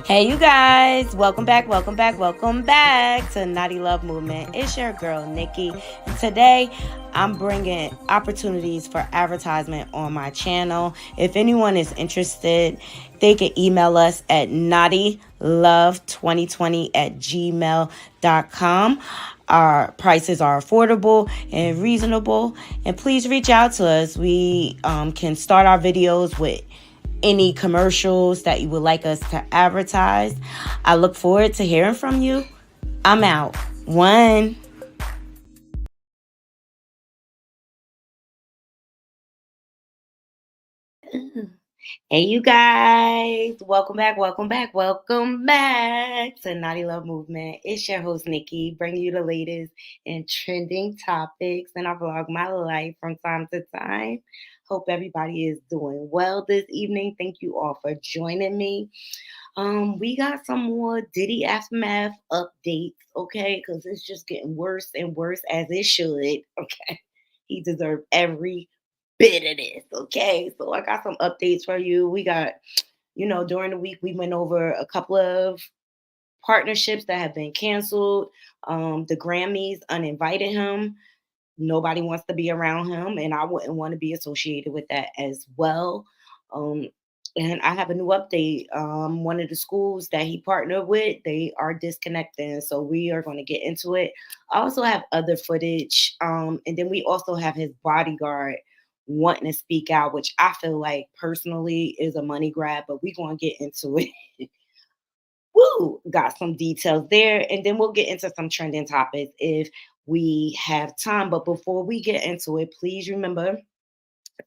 Hey, you guys, welcome back to Naughty Love Movement. It's your girl, Nikki. And today, I'm bringing opportunities for advertisement on my channel. If anyone is interested, they can email us at knottylove2020@gmail.com. Our prices are affordable and reasonable. And please reach out to us. We can start our videos with any commercials that you would like us to advertise. I look forward to hearing from you. I'm out. One. Hey, you guys. Welcome back to Naughty Love Movement. It's your host, Nikki, bringing you the latest and trending topics. And I vlog my life from time to time. Hope everybody is doing well this evening. Thank you all for joining me. We got some more Diddy aftermath updates, okay? Because it's just getting worse and worse as it should, okay? He deserved every bit of this, okay? So I got some updates for you. We got, during the week we went over a couple of partnerships that have been canceled. The Grammys uninvited him. Nobody wants to be around him, and I wouldn't want to be associated with that as well. Um, and I have a new update. One of the schools that he partnered with, they are disconnecting, so we are going to get into it. I also have other footage, and then we also have his bodyguard wanting to speak out, which I feel like personally is a money grab, but we're going to get into it. Woo! Got some details there, and then we'll get into some trending topics if we have time. But before we get into it, please remember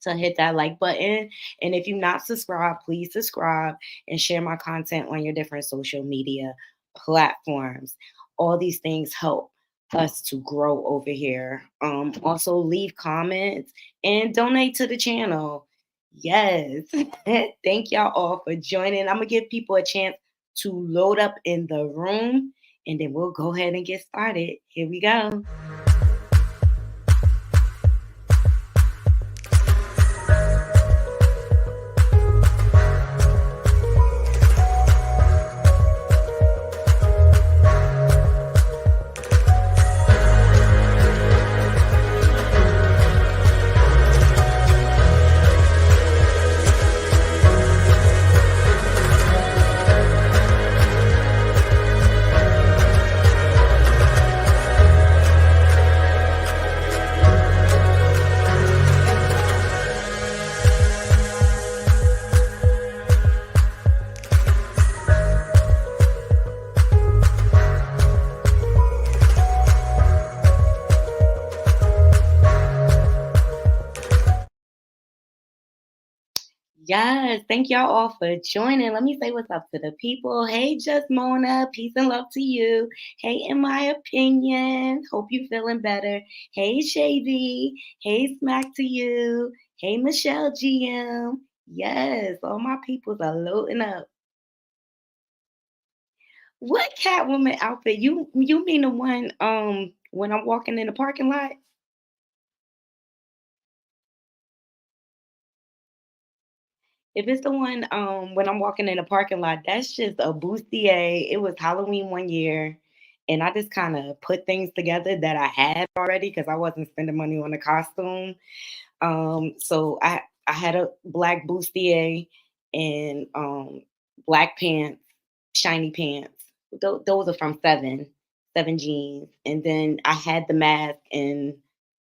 to hit that like button. And if you're not subscribed, please subscribe and share my content on your different social media platforms. All these things help us to grow over here. Also, leave comments and donate to the channel. Yes. Thank y'all all for joining. I'm going to give people a chance to load up in the room and then we'll go ahead and get started. Here we go. Yes, thank y'all all for joining. Let me say what's up to the people. Hey, just Mona, peace and love to you. Hey, in my opinion, hope you feeling better. Hey, Shavy. Hey, Smack to you. Hey, Michelle GM. Yes, all my peoples are loading up. What Catwoman outfit? You mean the one when I'm walking in the parking lot? If it's the one, when I'm walking in the parking lot, that's just a bustier. It was Halloween one year, and I just kinda put things together that I had already because I wasn't spending money on a costume. So I had a black bustier and, black pants, shiny pants. Those are from Seven Jeans, and then I had the mask and,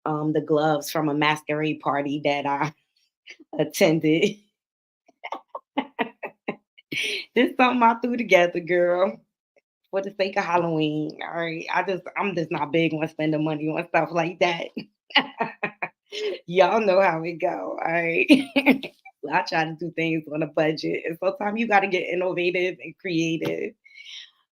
the gloves from a masquerade party that I attended. This something I threw together, girl, for the sake of Halloween. All right. I'm just not big on spending money on stuff like that. Y'all know how it go. All right. I try to do things on a budget. And sometimes you gotta get innovative and creative.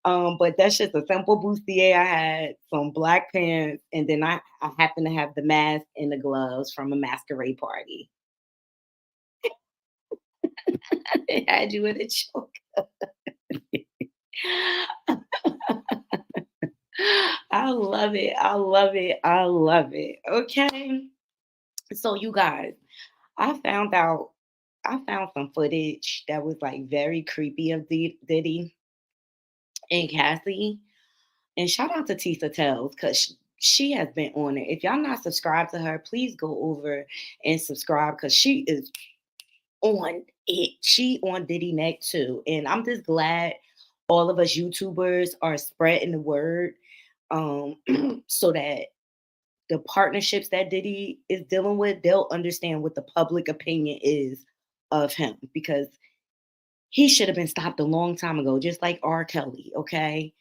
But that's just a simple bustier. I had some black pants, and then I happen to have the mask and the gloves from a masquerade party. It had you in a choke. I love it. I love it. I love it. Okay. So you guys, I found out I found some footage that was like very creepy of Diddy. and Cassie. And shout out to Tisa Tells because she has been on it. If y'all not subscribed to her, please go over and subscribe because she is on it. She on Diddy neck too. And I'm just glad all of us YouTubers are spreading the word um so that the partnerships that Diddy is dealing with, they'll understand what the public opinion is of him because he should have been stopped a long time ago, just like R. Kelly. Okay.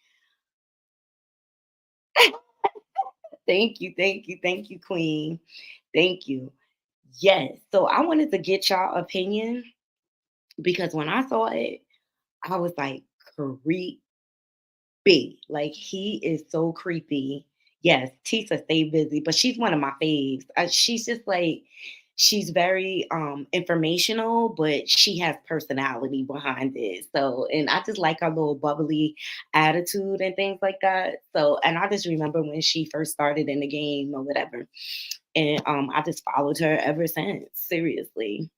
Thank you, Queen. Thank you. Yes. So I wanted to get y'all opinion because when I saw it, I was like, creepy. Like he is so creepy. Yes, Tisa stay busy, but she's one of my faves. She's just like she's very informational, but she has personality behind it. So, and I just like her little bubbly attitude and things like that. So, and I just remember when she first started in the game or whatever, and I just followed her ever since. Seriously.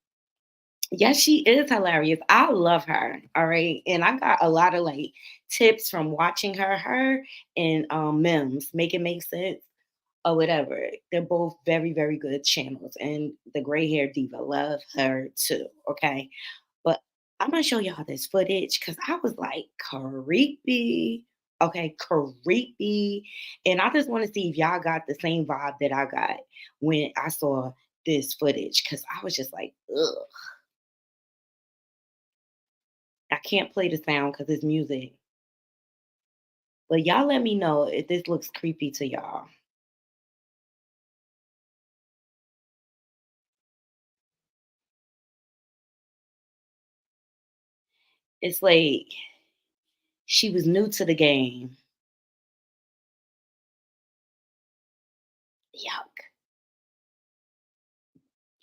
Yes, she is hilarious. I love her. All right. And I got a lot of like tips from watching her and Mims, Make It Make Sense or whatever. They're both very, very good channels. And the gray hair diva, love her too. Okay. But I'm gonna show y'all this footage because I was like creepy. Okay, creepy. And I just want to see if y'all got the same vibe that I got when I saw this footage. Cause I was just like, ugh. I can't play the sound because it's music. But y'all let me know if this looks creepy to y'all. It's like she was new to the game. Yuck.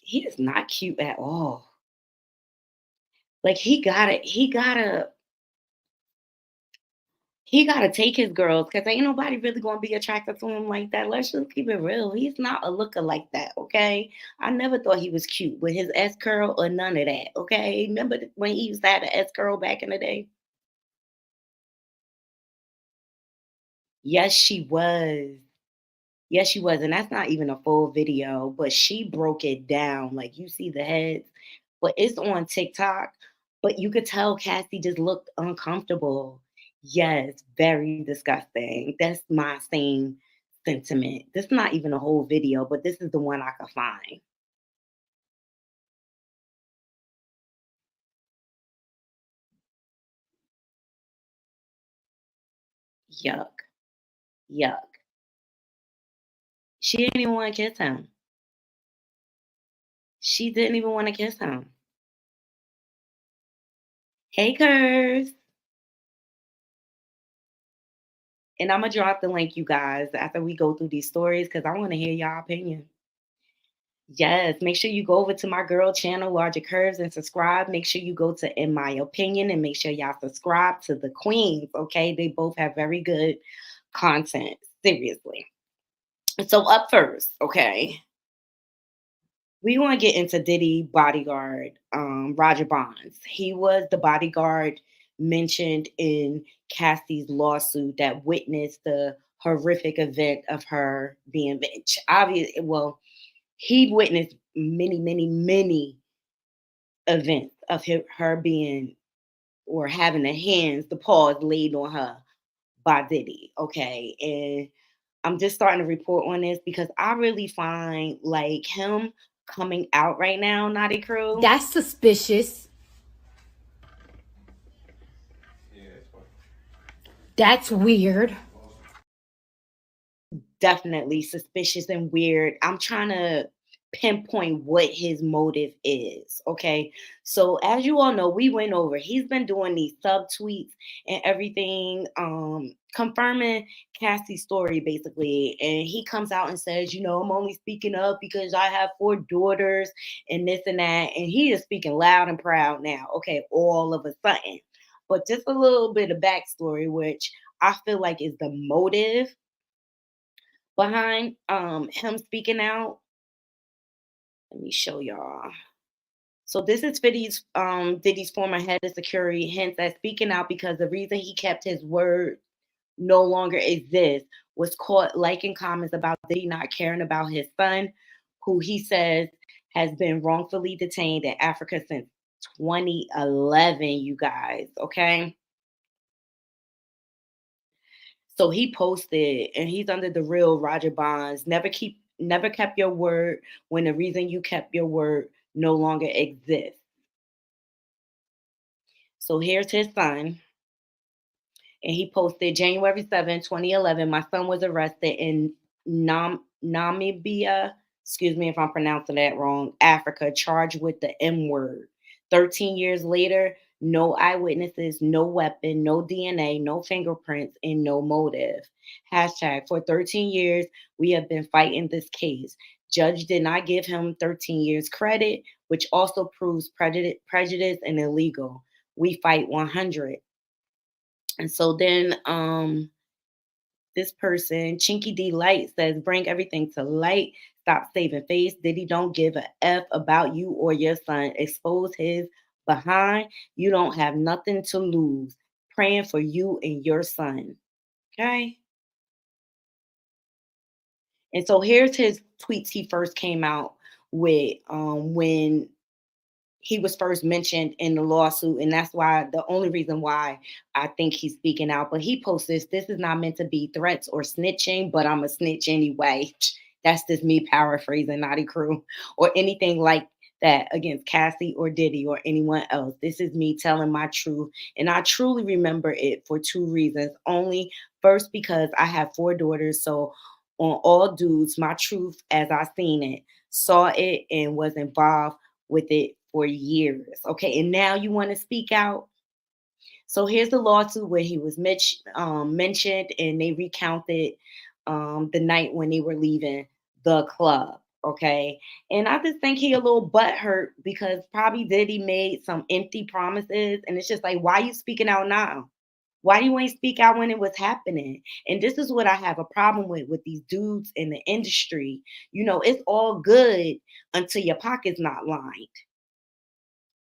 He is not cute at all. Like he gotta take his girls because ain't nobody really gonna be attracted to him like that. Let's just keep it real. He's not a looker like that, okay? I never thought he was cute with his S curl or none of that, okay? Remember when he used to have an S curl back in the day? Yes, she was. Yes, she was, and that's not even a full video, but she broke it down. Like you see the heads, but it's on TikTok. But you could tell Cassie just looked uncomfortable. Yes, very disgusting. That's my same sentiment. This is not even a whole video, but this is the one I could find. Yuck. Yuck. She didn't even want to kiss him. She didn't even want to kiss him. Hey, Curse. And I'm gonna drop the link, you guys, after we go through these stories because I want to hear y'all opinion. Yes, make sure you go over to my girl channel, Larger Curves, and subscribe. Make sure you go to In My Opinion and make sure y'all subscribe to the Queens. Okay, they both have very good content. Seriously. So up first, okay, we want to get into Diddy bodyguard, Roger Bonds. He was the bodyguard mentioned in Cassie's lawsuit that witnessed the horrific event of her being bitch. Obviously, well, he witnessed many, many, many events of her being or having the hands, the paws laid on her by Diddy. Okay. And I'm just starting to report on this because I really find like him coming out right now, Naughty Crew. That's suspicious. That's weird. Definitely suspicious and weird. I'm trying to pinpoint what his motive is. Okay. So as you all know, we went over, he's been doing these subtweets and everything, confirming Cassie's story basically. And he comes out and says, I'm only speaking up because I have 4 daughters and this and that. And he is speaking loud and proud now. Okay, all of a sudden. But just a little bit of backstory, which I feel like is the motive behind him speaking out. Let me show y'all. So this is Diddy's former head of security hints at speaking out because the reason he kept his word no longer exists was caught liking comments about Diddy not caring about his son, who he says has been wrongfully detained in Africa since 2011, you guys, okay? So he posted, and he's under the real Roger Bonds. Never kept your word when the reason you kept your word no longer exists. So here's his son, and he posted January 7, 2011. My son was arrested in Namibia, excuse me if I'm pronouncing that wrong, Africa, charged with the M word. 13 years later, no eyewitnesses, no weapon, no DNA, no fingerprints, and no motive. Hashtag for 13 years, we have been fighting this case. Judge did not give him 13 years credit, which also proves prejudice and illegal. We fight 100. And so then this person, Chinky D Light, says, bring everything to light. Stop saving face. Diddy don't give a F about you or your son. Expose his behind. You don't have nothing to lose. Praying for you and your son. Okay. And so here's his tweets he first came out with when he was first mentioned in the lawsuit, and that's why the only reason why I think he's speaking out. But he posts this is not meant to be threats or snitching, but I'm a snitch anyway. That's just me paraphrasing Naughty Crew or anything like that against Cassie or Diddy or anyone else. This is me telling my truth, and I truly remember it for two reasons only. First, because I have four daughters, so on all dudes, my truth as I seen it, saw it, and was involved with it for years. Okay, and now you want to speak out. So here's the lawsuit where he was mentioned, and they recounted the night when they were leaving the club. Okay, and I just think he a little butthurt because probably Diddy made some empty promises, and it's just like, why you speaking out now? Why you ain't speak out when it was happening? And this is what I have a problem with these dudes in the industry. You know, it's all good until your pocket's not lined.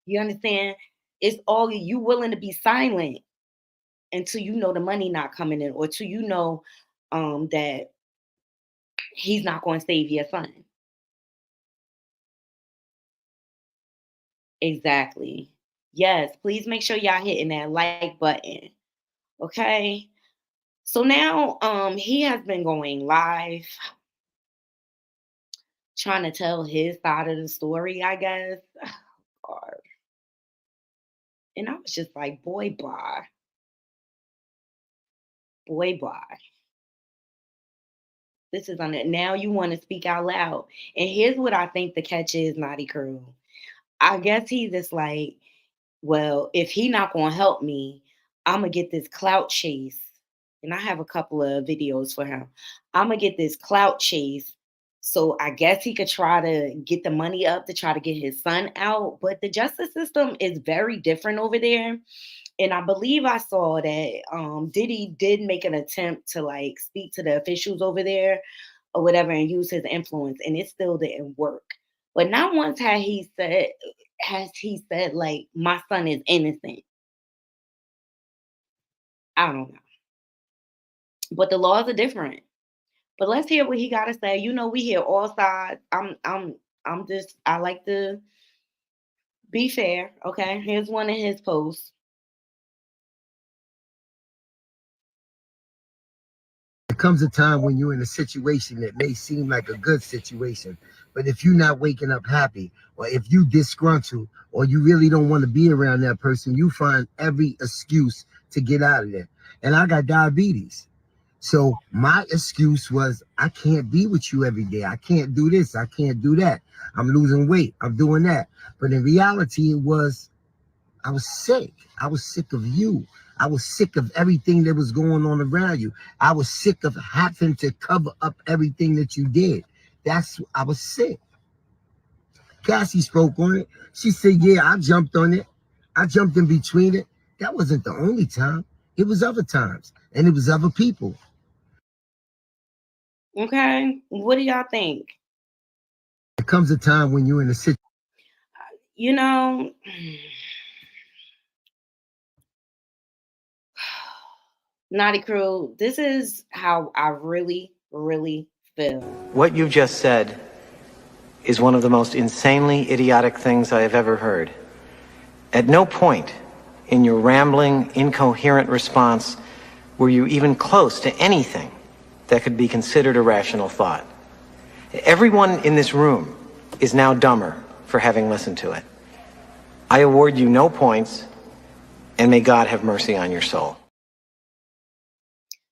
You understand? It's all you willing to be silent until you know the money not coming in, or till you know that he's not going to save your son. Exactly. Yes, please make sure y'all hitting that like button. Okay. So now he has been going live trying to tell his side of the story, I guess. God. And I was just like, boy, bye. This is on it. Now you want to speak out loud. And here's what I think the catch is, Naughty Crew. I guess he's just like, well, if he not gonna help me, I'm gonna get this clout chase. And I have a couple of videos for him. I'm gonna get this clout chase. So I guess he could try to get the money up to try to get his son out. But the justice system is very different over there. And I believe I saw that Diddy did make an attempt to like speak to the officials over there or whatever and use his influence, and it still didn't work. But not once has he said like my son is innocent. I don't know, but the laws are different. But let's hear what he got to say. You know, we hear all sides. I'm just I like to be fair. Okay, here's one of his posts. There comes a time when you're in a situation that may seem like a good situation, but if you're not waking up happy, or if you disgruntled, or you really don't want to be around that person, you find every excuse to get out of there. And I got diabetes. So my excuse was, I can't be with you every day. I can't do this. I can't do that. I'm losing weight. I'm doing that. But in reality, it was, I was sick. I was sick of you. I was sick of everything that was going on around you. I was sick of having to cover up everything that you did. I was sick. Cassie spoke on it. She said, yeah, I jumped on it. I jumped in between it. That wasn't the only time. It was other times. And it was other people. Okay, what do y'all think? There comes a time when you're in a situation. you know, Naughty Crew, this is how I really, really feel. What you just said is one of the most insanely idiotic things I have ever heard. At no point in your rambling, incoherent response were you even close to anything that could be considered a rational thought. Everyone in this room is now dumber for having listened to it. I award you no points, and may God have mercy on your soul.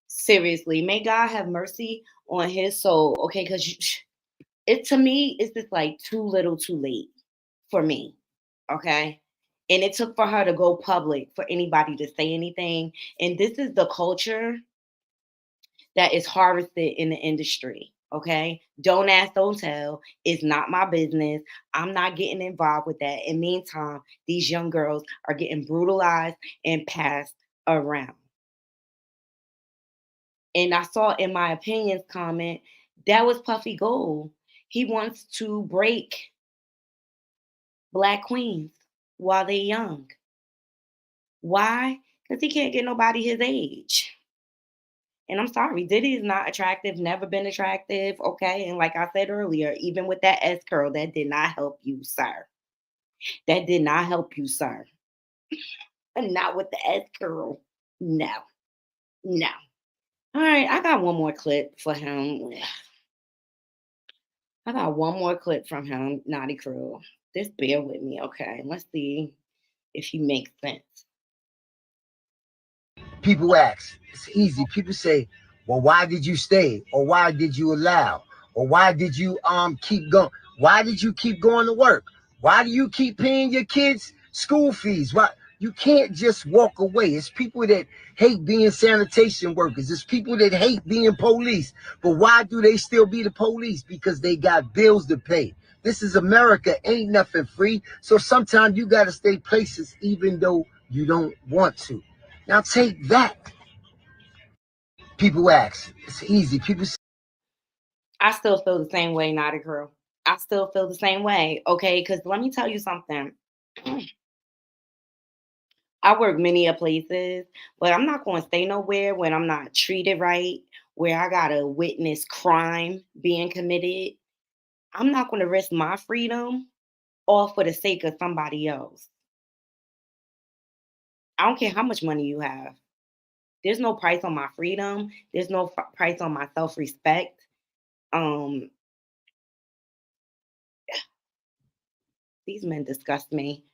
Seriously, may God have mercy on his soul. Okay, because it to me it's just like too little, too late for me. Okay. And it took for her to go public for anybody to say anything. And this is the culture that is harvested in the industry. Okay. Don't ask, don't tell. It's not my business. I'm not getting involved with that. In the meantime, these young girls are getting brutalized and passed around. And I saw in my opinions comment that was Puffy Gold. He wants to break Black queens while they're young. Why? Because he can't get nobody his age. And I'm sorry, Diddy is not attractive, never been attractive. Okay. And like I said earlier, even with that S curl, that did not help you, sir. That did not help you, sir. And not with the S curl. No, no. All right. I got one more clip for him. I got one more clip from him, Naughty Crew. Just bear with me. Okay. Let's see if he makes sense. People ask, it's easy. People say, well, why did you stay? Or why did you allow? Or why did you keep going? Why did you keep going to work? Why do you keep paying your kids school fees? Why you can't just walk away? It's people that hate being sanitation workers. It's people that hate being police. But why do they still be the police? Because they got bills to pay. This is America. Ain't nothing free. So sometimes you got to stay places even though you don't want to. Now take that. People ask. It's easy. People say, I still feel the same way, Naughty Crew. I still feel the same way. Okay. Because let me tell you something. I work many a places, but I'm not going to stay nowhere when I'm not treated right, where I got to witness crime being committed. I'm not going to risk my freedom all for the sake of somebody else. I don't care how much money you have. There's no price on my freedom. There's no price on my self-respect. Um, these men disgust me.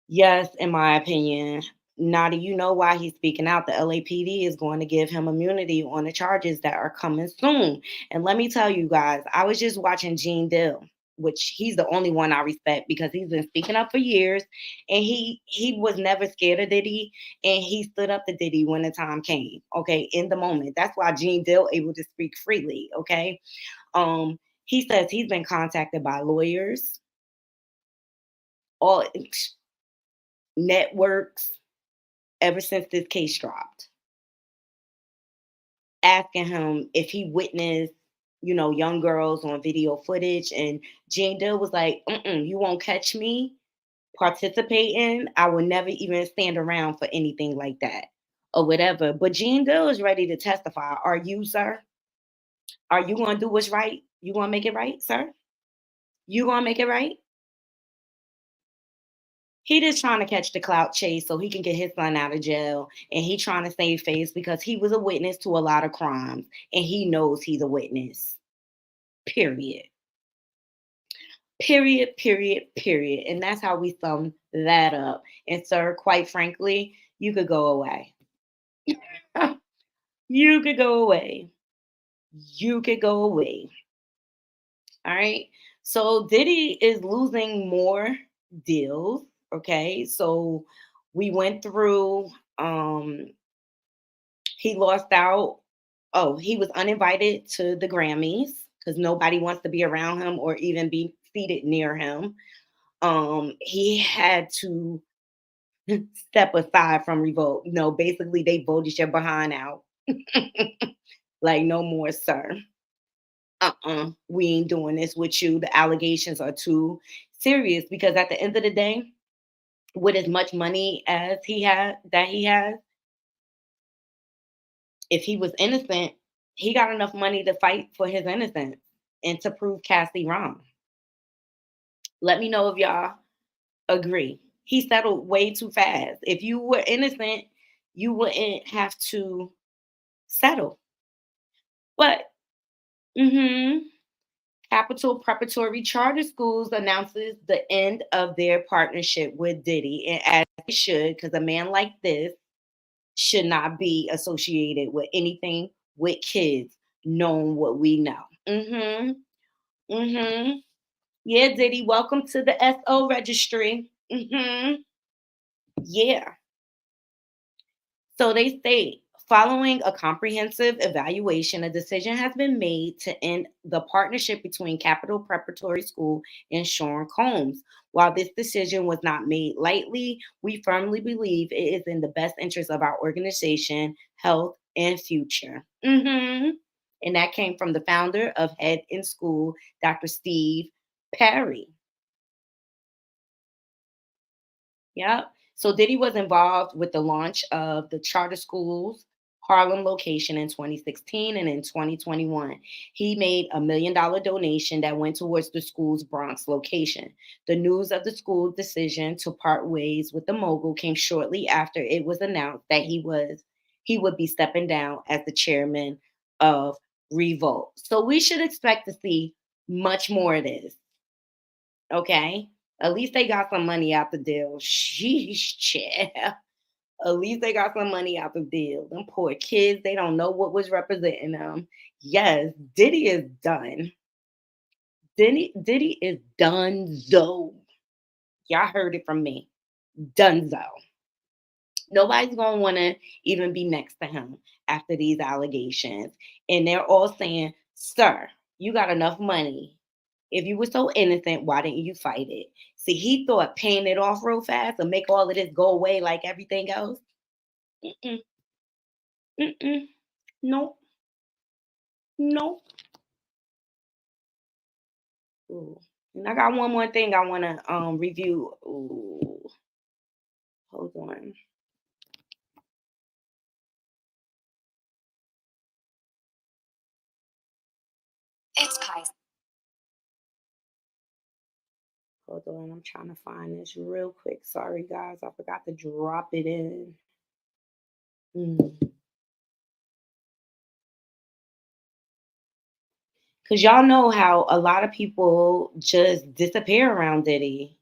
Yes, in my opinion. Naughty, you know why he's speaking out. The LAPD is going to give him immunity on the charges that are coming soon. And let me tell you guys, I was just watching Gene Dill, which he's the only one I respect because he's been speaking up for years, and he was never scared of Diddy, and he stood up to Diddy when the time came. Okay, in the moment. That's why Gene Dill able to speak freely. Okay, he says he's been contacted by lawyers, all networks ever since this case dropped, asking him if he witnessed, young girls on video footage. And Jane Doe was like, you won't catch me participating. I will never even stand around for anything like that or whatever. But Jane Doe is ready to testify. Are you, sir? Are you going to do what's right? You going to make it right, sir? You going to make it right? He just trying to catch the clout chase so he can get his son out of jail. And he trying to save face because he was a witness to a lot of crimes. And he knows he's a witness. Period. Period, period, period. And that's how we sum that up. And sir, quite frankly, you could go away. You could go away. You could go away. All right. So Diddy is losing more deals. Okay. So we went through, he lost out. Oh, he was uninvited to the Grammys because nobody wants to be around him or even be seated near him. He had to step aside from revolt. No, basically they voted your behind out. Like, no more, sir. We ain't doing this with you. The allegations are too serious, because at the end of the day, with as much money as he has, if he was innocent, he got enough money to fight for his innocence and to prove Cassie wrong. Let me know if y'all agree. He settled way too fast. If you were innocent, you wouldn't have to settle. But Capital Preparatory Charter Schools announces the end of their partnership with Diddy, and as they should, because a man like this should not be associated with anything with kids, knowing what we know. Yeah, Diddy, welcome to the SO registry. Yeah. So they state, following a comprehensive evaluation, a decision has been made to end the partnership between Capital Preparatory School and Sean Combs. While this decision was not made lightly, we firmly believe it is in the best interest of our organization, health, and future. And that came from the founder of Head in School, Dr. Steve Perry. Yep. So Diddy was involved with the launch of the charter schools Harlem location in 2016, and in 2021. He made $1 million donation that went towards the school's Bronx location. The news of the school's decision to part ways with the mogul came shortly after it was announced that he would be stepping down as the chairman of Revolt. So we should expect to see much more of this. Okay. At least they got some money out the deal. Sheesh, child. At least they got some money out the deal. Them poor kids, they don't know what was representing them. Yes, Diddy is done. Diddy is done, though. Y'all heard it from me. Done, though. Nobody's going to want to even be next to him after these allegations. And they're all saying, sir, you got enough money. If you were so innocent, why didn't you fight it? See, he thought paying it off real fast and make all of this go away like everything else. Mm-mm, mm-mm. Nope. Nope. Ooh. And I got one more thing I want to review. Ooh. Hold on. It's Kai's. Hold on, I'm trying to find this real quick. Sorry, guys, I forgot to drop it in. Because y'all know how a lot of people just disappear around Diddy.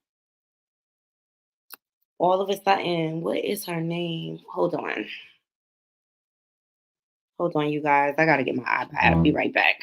All of a sudden, what is her name? Hold on. Hold on, you guys. I got to get my iPad. I'll be right back.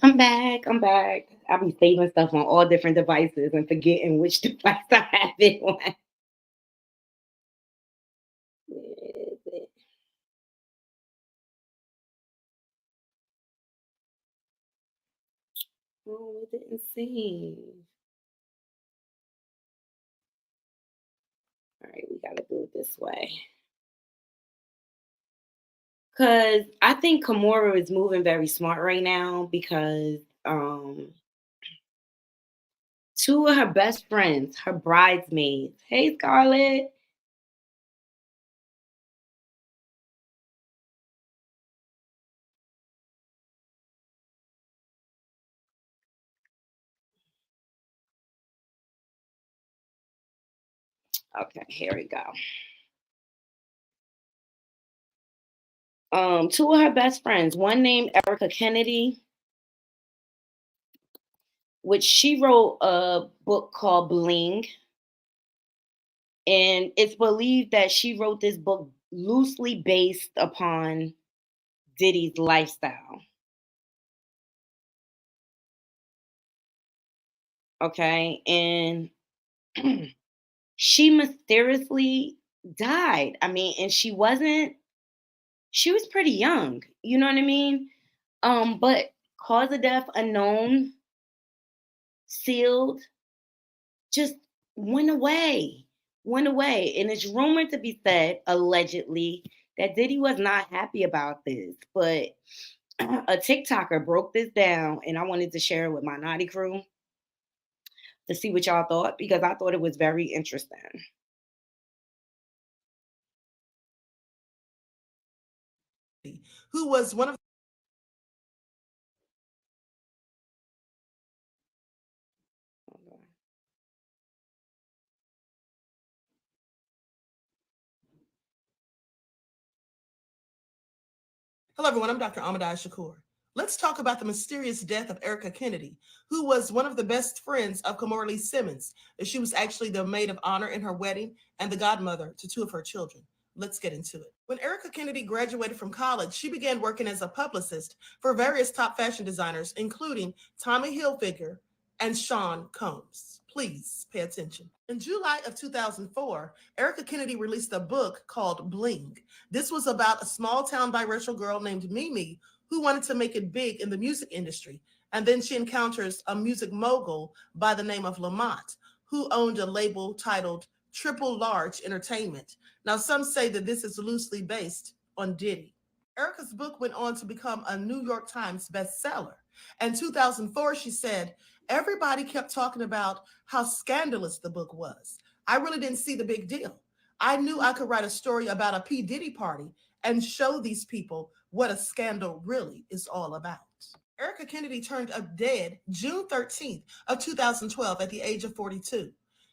I'm back. I'm back. I'll be saving stuff on all different devices and forgetting which device I have it on. Where is it? Oh, it didn't save. All right, we got to do it this way. Because I think Kimura is moving very smart right now because two of her best friends, her bridesmaids. Hey, Scarlett. Okay, here we go. Two of her best friends, one named Erica Kennedy, which she wrote a book called Bling. And it's believed that she wrote this book loosely based upon Diddy's lifestyle. Okay. And she mysteriously died. I mean, and she was pretty young. You know what I mean? But cause of death unknown, sealed, just went away. Went away. And it's rumored to be said, allegedly, that Diddy was not happy about this. But a TikToker broke this down, and I wanted to share it with my naughty crew to see what y'all thought because I thought it was very interesting. Who was one of Hello, everyone. I'm Dr. Ahmadai Shakur. Let's talk about the mysterious death of Erica Kennedy, who was one of the best friends of Kimora Lee Simmons. She was actually the maid of honor in her wedding and the godmother to two of her children. Let's get into it. When Erica Kennedy graduated from college, she began working as a publicist for various top fashion designers, including Tommy Hilfiger and Sean Combs. Please pay attention. In July of 2004, Erica Kennedy released a book called Bling. This was about a small town biracial girl named Mimi who wanted to make it big in the music industry. And then she encounters a music mogul by the name of Lamont, who owned a label titled Triple Large Entertainment. Now, some say that this is loosely based on Diddy. Erica's book went on to become a New York Times bestseller. In 2004, she said, everybody kept talking about how scandalous the book was. I really didn't see the big deal. I knew I could write a story about a P. Diddy party and show these people what a scandal really is all about. Erica Kennedy turned up dead June 13th of 2012 at the age of 42.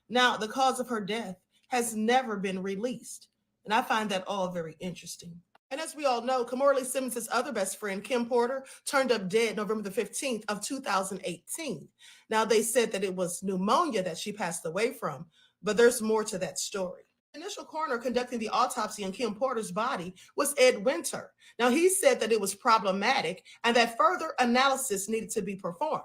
Now, the cause of her death has never been released, and I find that all very interesting. And as we all know, Kimora Lee Simmons' other best friend, Kim Porter, turned up dead November the 15th of 2018. Now, they said that it was pneumonia that she passed away from, but there's more to that story. The initial coroner conducting the autopsy on Kim Porter's body was Ed Winter. Now, he said that it was problematic and that further analysis needed to be performed.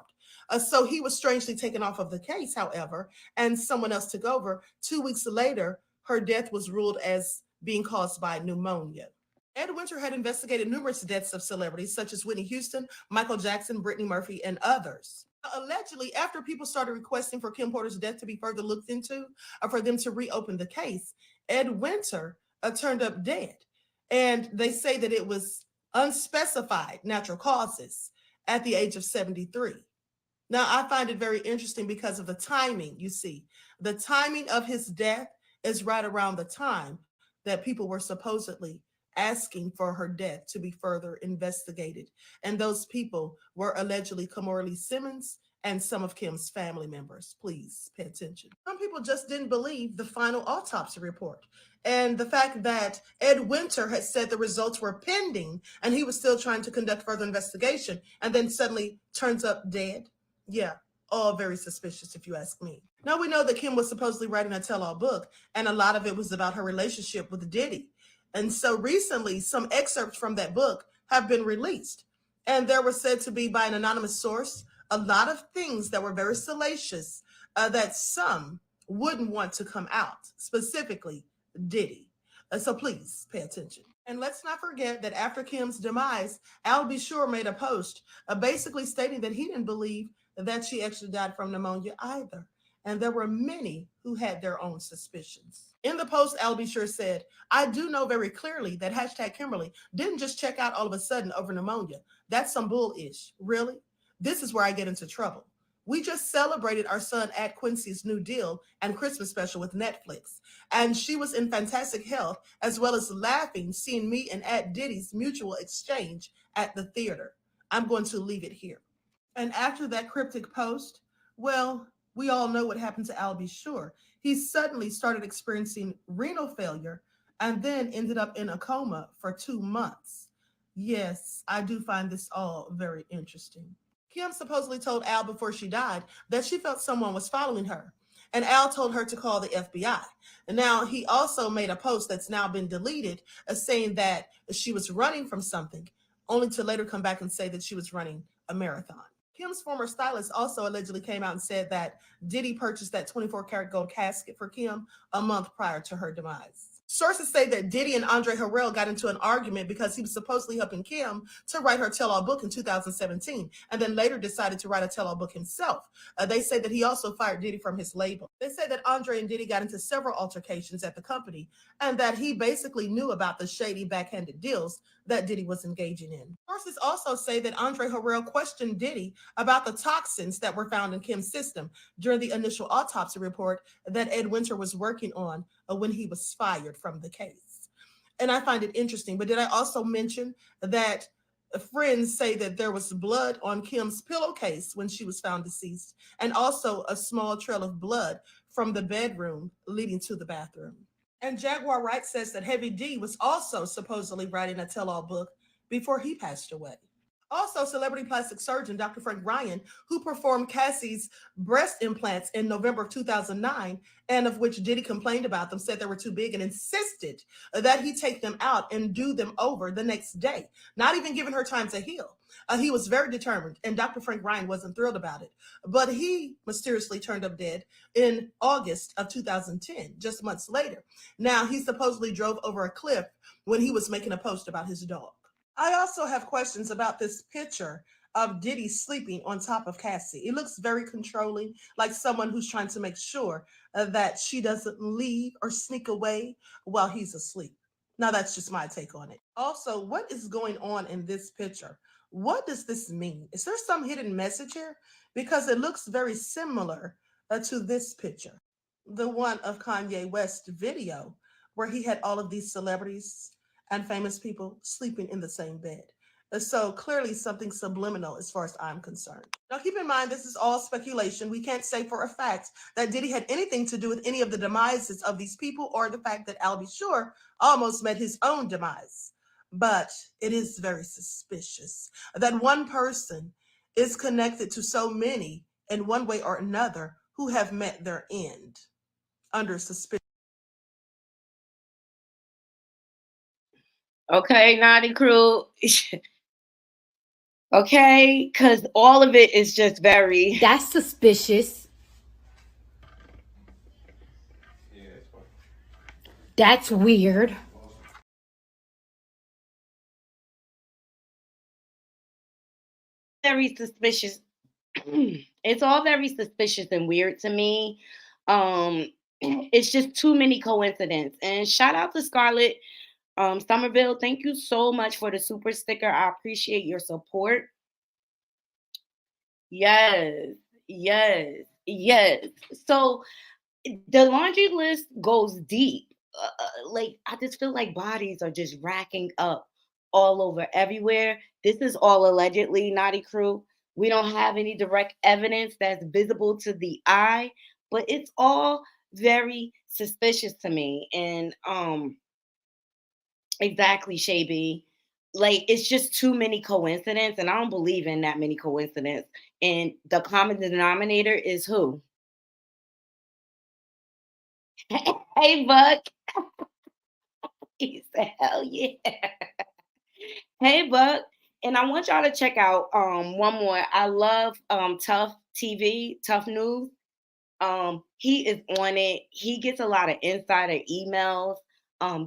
So he was strangely taken off of the case, however, and someone else took over. 2 weeks later, her death was ruled as being caused by pneumonia. Ed Winter had investigated numerous deaths of celebrities such as Whitney Houston, Michael Jackson, Brittany Murphy, and others. Allegedly, after people started requesting for Kim Porter's death to be further looked into or for them to reopen the case, Ed Winter turned up dead. And they say that it was unspecified natural causes at the age of 73. Now, I find it very interesting because of the timing, you see. The timing of his death is right around the time that people were supposedly asking for her death to be further investigated. And those people were allegedly Kimora Lee Simmons and some of Kim's family members. Please pay attention. Some people just didn't believe the final autopsy report. And the fact that Ed Winter had said the results were pending and he was still trying to conduct further investigation and then suddenly turns up dead. Yeah, all very suspicious if you ask me. Now we know that Kim was supposedly writing a tell-all book and a lot of it was about her relationship with Diddy. And so recently, some excerpts from that book have been released. And there were said to be by an anonymous source, a lot of things that were very salacious that some wouldn't want to come out, specifically Diddy. So please pay attention. And let's not forget that after Kim's demise, Al B. Sure made a post basically stating that he didn't believe that she actually died from pneumonia either. And there were many who had their own suspicions. In the post, Al B. Sure said, I do know very clearly that hashtag Kimberly didn't just check out all of a sudden over pneumonia. That's some bullish. Really? This is where I get into trouble. We just celebrated our son at Quincy's new deal and Christmas special with Netflix. And she was in fantastic health, as well as laughing, seeing me and at Diddy's mutual exchange at the theater. I'm going to leave it here. And after that cryptic post, well, we all know what happened to Al B. Sure. He suddenly started experiencing renal failure and then ended up in a coma for 2 months. Yes, I do find this all very interesting. Kim supposedly told Al before she died that she felt someone was following her. And Al told her to call the FBI. And now he also made a post that's now been deleted saying that she was running from something, only to later come back and say that she was running a marathon. Kim's former stylist also allegedly came out and said that Diddy purchased that 24 karat gold casket for Kim a month prior to her demise. Sources say that Diddy and Andre Harrell got into an argument because he was supposedly helping Kim to write her tell-all book in 2017, and then later decided to write a tell-all book himself. They say that he also fired Diddy from his label. They say that Andre and Diddy got into several altercations at the company, and that he basically knew about the shady backhanded deals that Diddy was engaging in. Sources also say that Andre Harrell questioned Diddy about the toxins that were found in Kim's system during the initial autopsy report that Ed Winter was working on when he was fired from the case. And I find it interesting. But did I also mention that friends say that there was blood on Kim's pillowcase when she was found deceased, and also a small trail of blood from the bedroom leading to the bathroom? And Jaguar Wright says that Heavy D was also supposedly writing a tell-all book before he passed away. Also, celebrity plastic surgeon Dr. Frank Ryan, who performed Cassie's breast implants in November of 2009, and of which Diddy complained about them, said they were too big, and insisted that he take them out and do them over the next day, not even giving her time to heal. He was very determined, and Dr. Frank Ryan wasn't thrilled about it. But he mysteriously turned up dead in August of 2010, just months later. Now, he supposedly drove over a cliff when he was making a post about his dog. I also have questions about this picture of Diddy sleeping on top of Cassie. It looks very controlling, like someone who's trying to make sure that she doesn't leave or sneak away while he's asleep. Now, that's just my take on it. Also, what is going on in this picture? What does this mean? Is there some hidden message here? Because it looks very similar to this picture, the one of Kanye West's video, where he had all of these celebrities and famous people sleeping in the same bed. So clearly something subliminal as far as I'm concerned. Now keep in mind, this is all speculation. We can't say for a fact that Diddy had anything to do with any of the demises of these people, or the fact that Albie Shore almost met his own demise. But it is very suspicious that one person is connected to so many in one way or another who have met their end under suspicion. Okay, Naughty Crew. Okay, because all of it is just very. That's suspicious. That's weird. Very suspicious. It's all very suspicious and weird to me. It's just too many coincidences. And shout out to Scarlett Somerville. Thank you so much for the super sticker. I appreciate your support. Yes, yes, yes. So the laundry list goes deep. Like I just feel like bodies are just racking up all over everywhere. This is all allegedly, Naughty Crew. We don't have any direct evidence that's visible to the eye, but it's all very suspicious to me. And exactly, Shaby. Like it's just too many coincidences, and I don't believe in that many coincidences. And the common denominator is who? Hey, Buck. He said, hell yeah. Hey, Buck. And I want y'all to check out one more. I love Tough TV, Tough News. He is on it. He gets a lot of insider emails,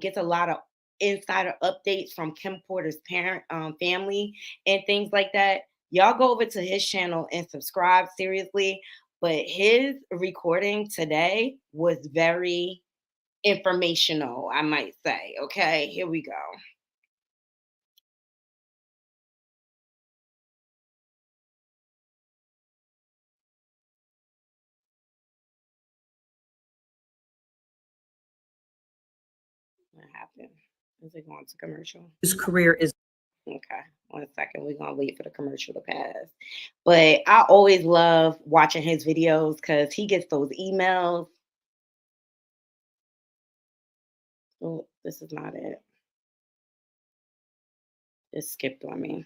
gets a lot of insider updates from Kim Porter's parent family and things like that. Y'all go over to his channel and subscribe seriously. But his recording today was very informational, I might say. Okay, here we go. What happened? Is it going to commercial? His career is Okay, 1 second. We're gonna wait for the commercial to pass. But I always love watching his videos because he gets those emails. Oh, this is not it. It skipped on me.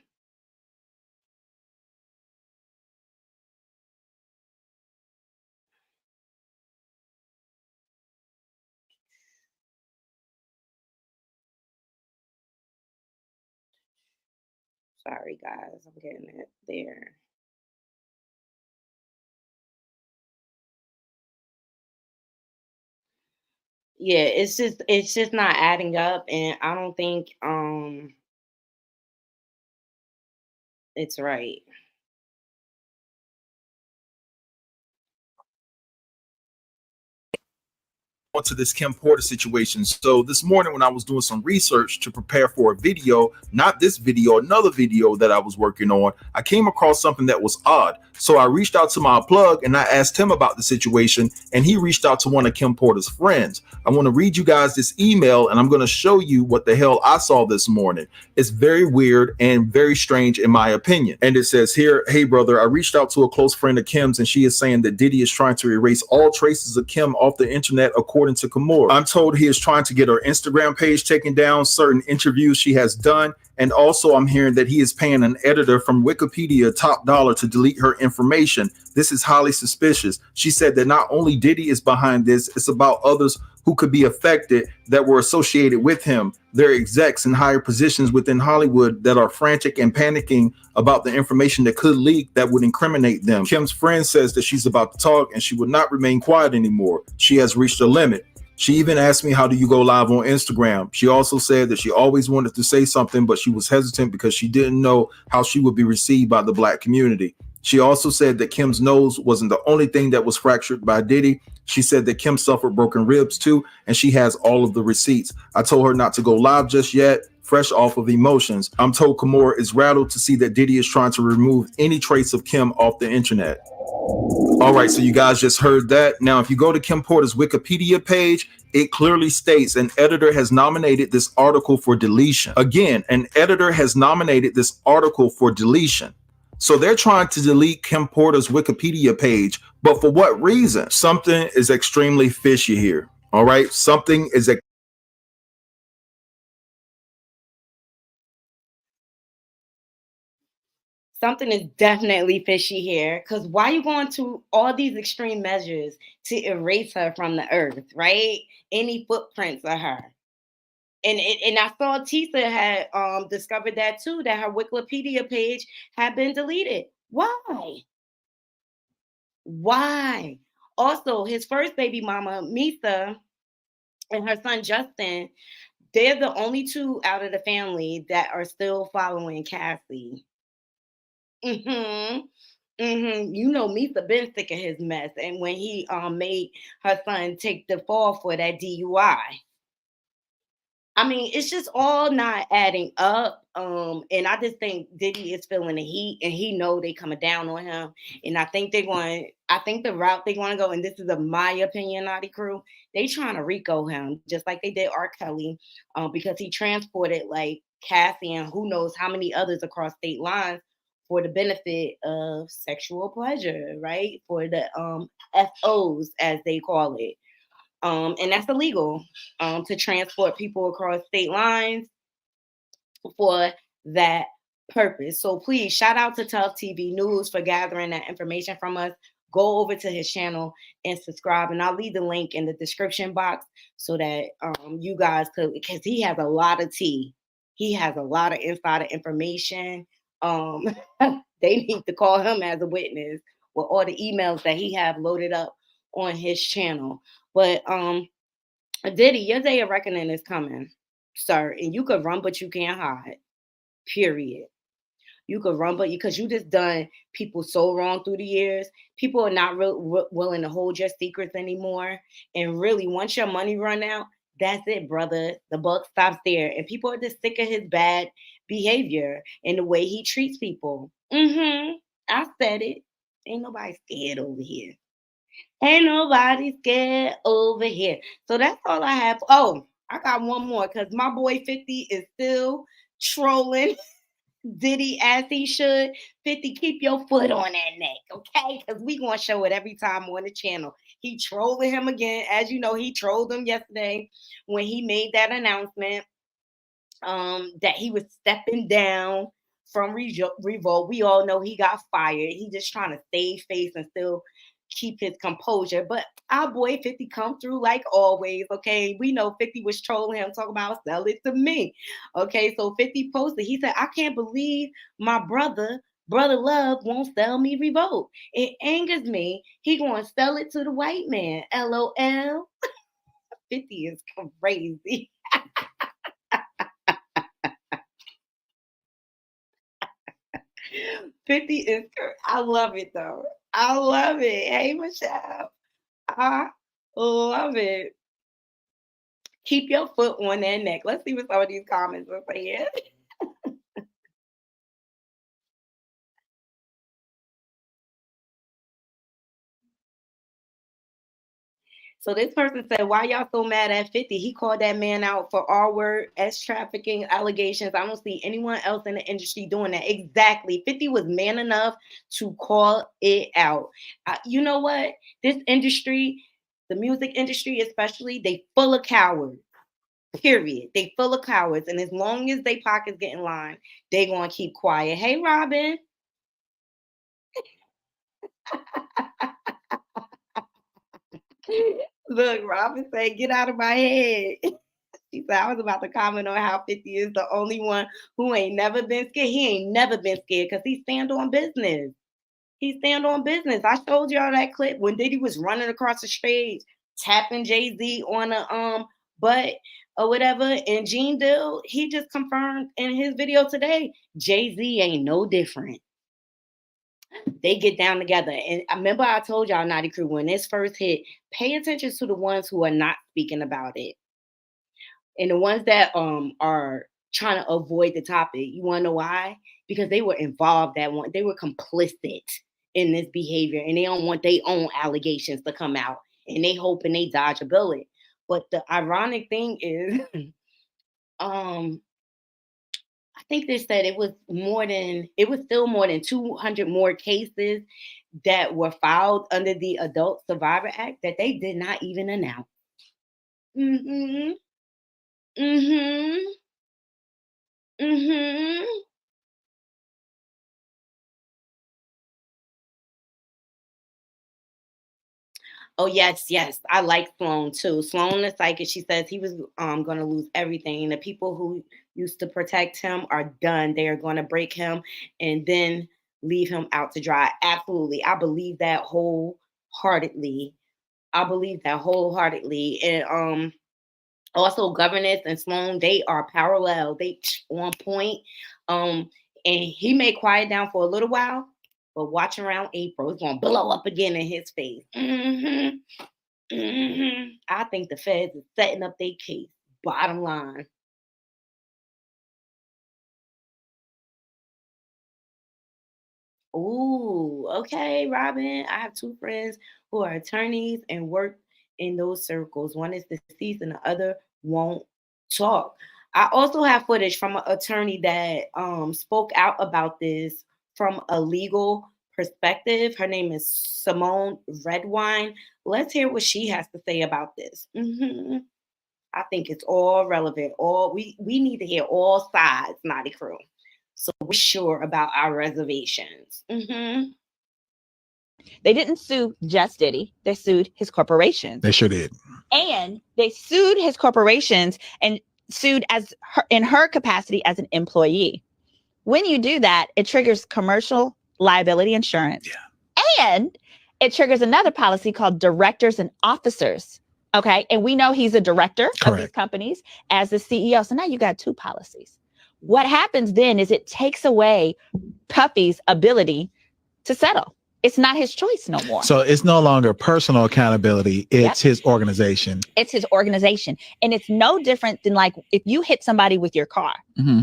Sorry, guys. I'm getting it there. Yeah, it's just not adding up, and I don't think it's right. onto this Kim Porter situation. So this morning when I was doing some research to prepare for a video, not this video, another video that I was working on, I came across something that was odd. So I reached out to my plug and I asked him about the situation, and he reached out to one of Kim Porter's friends. I want to read you guys this email and I'm going to show you what the hell I saw this morning. It's very weird and very strange in my opinion. And it says here, "Hey brother, I reached out to a close friend of Kim's and she is saying that Diddy is trying to erase all traces of Kim off the internet according to Kimora. I'm told he is trying to get her Instagram page taken down, certain interviews she has done, and also I'm hearing that he is paying an editor from Wikipedia top dollar to delete her information. This is highly suspicious." She said that not only Diddy is behind this, it's about others who could be affected that were associated with him. They're execs in higher positions within Hollywood that are frantic and panicking about the information that could leak that would incriminate them. Kim's friend says that she's about to talk and she would not remain quiet anymore. She has reached a limit. She even asked me, "How do you go live on Instagram?" She also said that she always wanted to say something, but she was hesitant because she didn't know how she would be received by the Black community. She also said that Kim's nose wasn't the only thing that was fractured by Diddy. She said that Kim suffered broken ribs too, and she has all of the receipts. I told her not to go live just yet, fresh off of emotions. I'm told Kimora is rattled to see that Diddy is trying to remove any trace of Kim off the internet. All right, so you guys just heard that. Now, if you go to Kim Porter's Wikipedia page, it clearly states an editor has nominated this article for deletion. Again, an editor has nominated this article for deletion. So they're trying to delete Kim Porter's Wikipedia page, but for what reason? Something is extremely fishy here. All right, something is Something is definitely fishy here, because why you going to all these extreme measures to erase her from the earth, right? Any footprints of her. And I saw Tisa had discovered that too, that her Wikipedia page had been deleted. Why? Why? Also, his first baby mama, Misa, and her son Justin, they're the only two out of the family that are still following Cassie. Hmm. You know, Misa been sick of his mess, and when he made her son take the fall for that DUI. I mean, it's just all not adding up. And I just think Diddy is feeling the heat, and he know they coming down on him. And I think they're going. I think the route they want to go, and this is my opinion, Naughty Crew. They trying to RICO him, just like they did R. Kelly, because he transported like Cassie and who knows how many others across state lines for the benefit of sexual pleasure, right? For the FOs as they call it. And that's illegal to transport people across state lines for that purpose. So please shout out to Tough TV News for gathering that information from us. Go over to his channel and subscribe, and I'll leave the link in the description box so that you guys could, because he has a lot of tea. He has a lot of insider information. Um, they need to call him as a witness with all the emails that he have loaded up on his channel. But Diddy, your day of reckoning is coming, sir. And you could run, but you can't hide. Period. You could run, but because you just done people so wrong through the years. People are not willing to hold your secrets anymore. And really, once your money run out, that's it, brother. The buck stops there. And people are just sick of his bad behavior and the way he treats people. I said it. Ain't nobody scared over here. Ain't nobody scared over here. So that's all I have. Oh, I got one more because my boy 50 is still trolling Diddy as he should. 50, keep your foot on that neck, okay? Because we going to show it every time on the channel. He trolling him again. As you know, he trolled him yesterday when he made that announcement that he was stepping down from Revolt. We all know he got fired. He just trying to save face and still keep his composure. But our boy 50 come through like always. Okay, we know 50 was trolling him, talking about sell it to me. Okay, so 50 posted. He said, "I can't believe my brother Love won't sell me Revolt. It angers me. He gonna sell it to the white man. LOL." 50 is crazy. 50 is, I love it though. I love it. Hey, Michelle. I love it. Keep your foot on that neck. Let's see what some of these comments are saying. So this person said, why y'all so mad at 50? He called that man out for R-word, trafficking allegations. I don't see anyone else in the industry doing that. Exactly. 50 was man enough to call it out. You know what? This industry, the music industry especially, they full of cowards. Period. They full of cowards. And as long as they pockets get in line, they going to keep quiet. Hey, Robin. Look, Robin said, get out of my head. She said, I was about to comment on how 50 is the only one who ain't never been scared. He ain't never been scared because he stand on business. He stand on business. I showed y'all that clip when Diddy was running across the stage, tapping Jay-Z on a butt or whatever. And Gene Dill, he just confirmed in his video today, Jay-Z ain't no different. They get down together. And I remember I told y'all, Naughty Crew, when this first hit, pay attention to the ones who are not speaking about it. And the ones that are trying to avoid the topic. You want to know why? Because they were involved they were complicit in this behavior, and they don't want their own allegations to come out, and they hoping they dodge a bullet. But the ironic thing is, I think they said it was still more than 200 more cases that were filed under the Adult Survivor Act that they did not even announce. Mm-hmm. Mm-hmm. Mm-hmm. Oh, yes, yes. I like Sloan too. Sloan the psychic, she says he was gonna lose everything. The people who used to protect him are done. They are gonna break him and then leave him out to dry. Absolutely. I believe that wholeheartedly. And also Governess and Sloan, they are parallel. They on point. And he may quiet down for a little while, but watch around April, it's gonna blow up again in his face. Mm-hmm. Mm-hmm. I think the feds is setting up their case. Bottom line. Ooh, okay, Robin. I have two friends who are attorneys and work in those circles. One is deceased and the other won't talk. I also have footage from an attorney that spoke out about this from a legal perspective. Her name is Simone Redwine. Let's hear what she has to say about this. I think it's all relevant. We need to hear all sides, Naughty Crew. So we're sure about our reservations. They didn't sue just Diddy. They sued his corporations. They sure did. And they sued his corporations and sued in her capacity as an employee. When you do that, it triggers commercial liability insurance. Yeah. And it triggers another policy called directors and officers. Okay. And we know he's a director of these companies as the CEO. So now you got two policies. What happens then is it takes away Puffy's ability to settle. It's not his choice no more. So it's no longer personal accountability. It's his organization. It's his organization. And it's no different than like if you hit somebody with your car. Mm-hmm.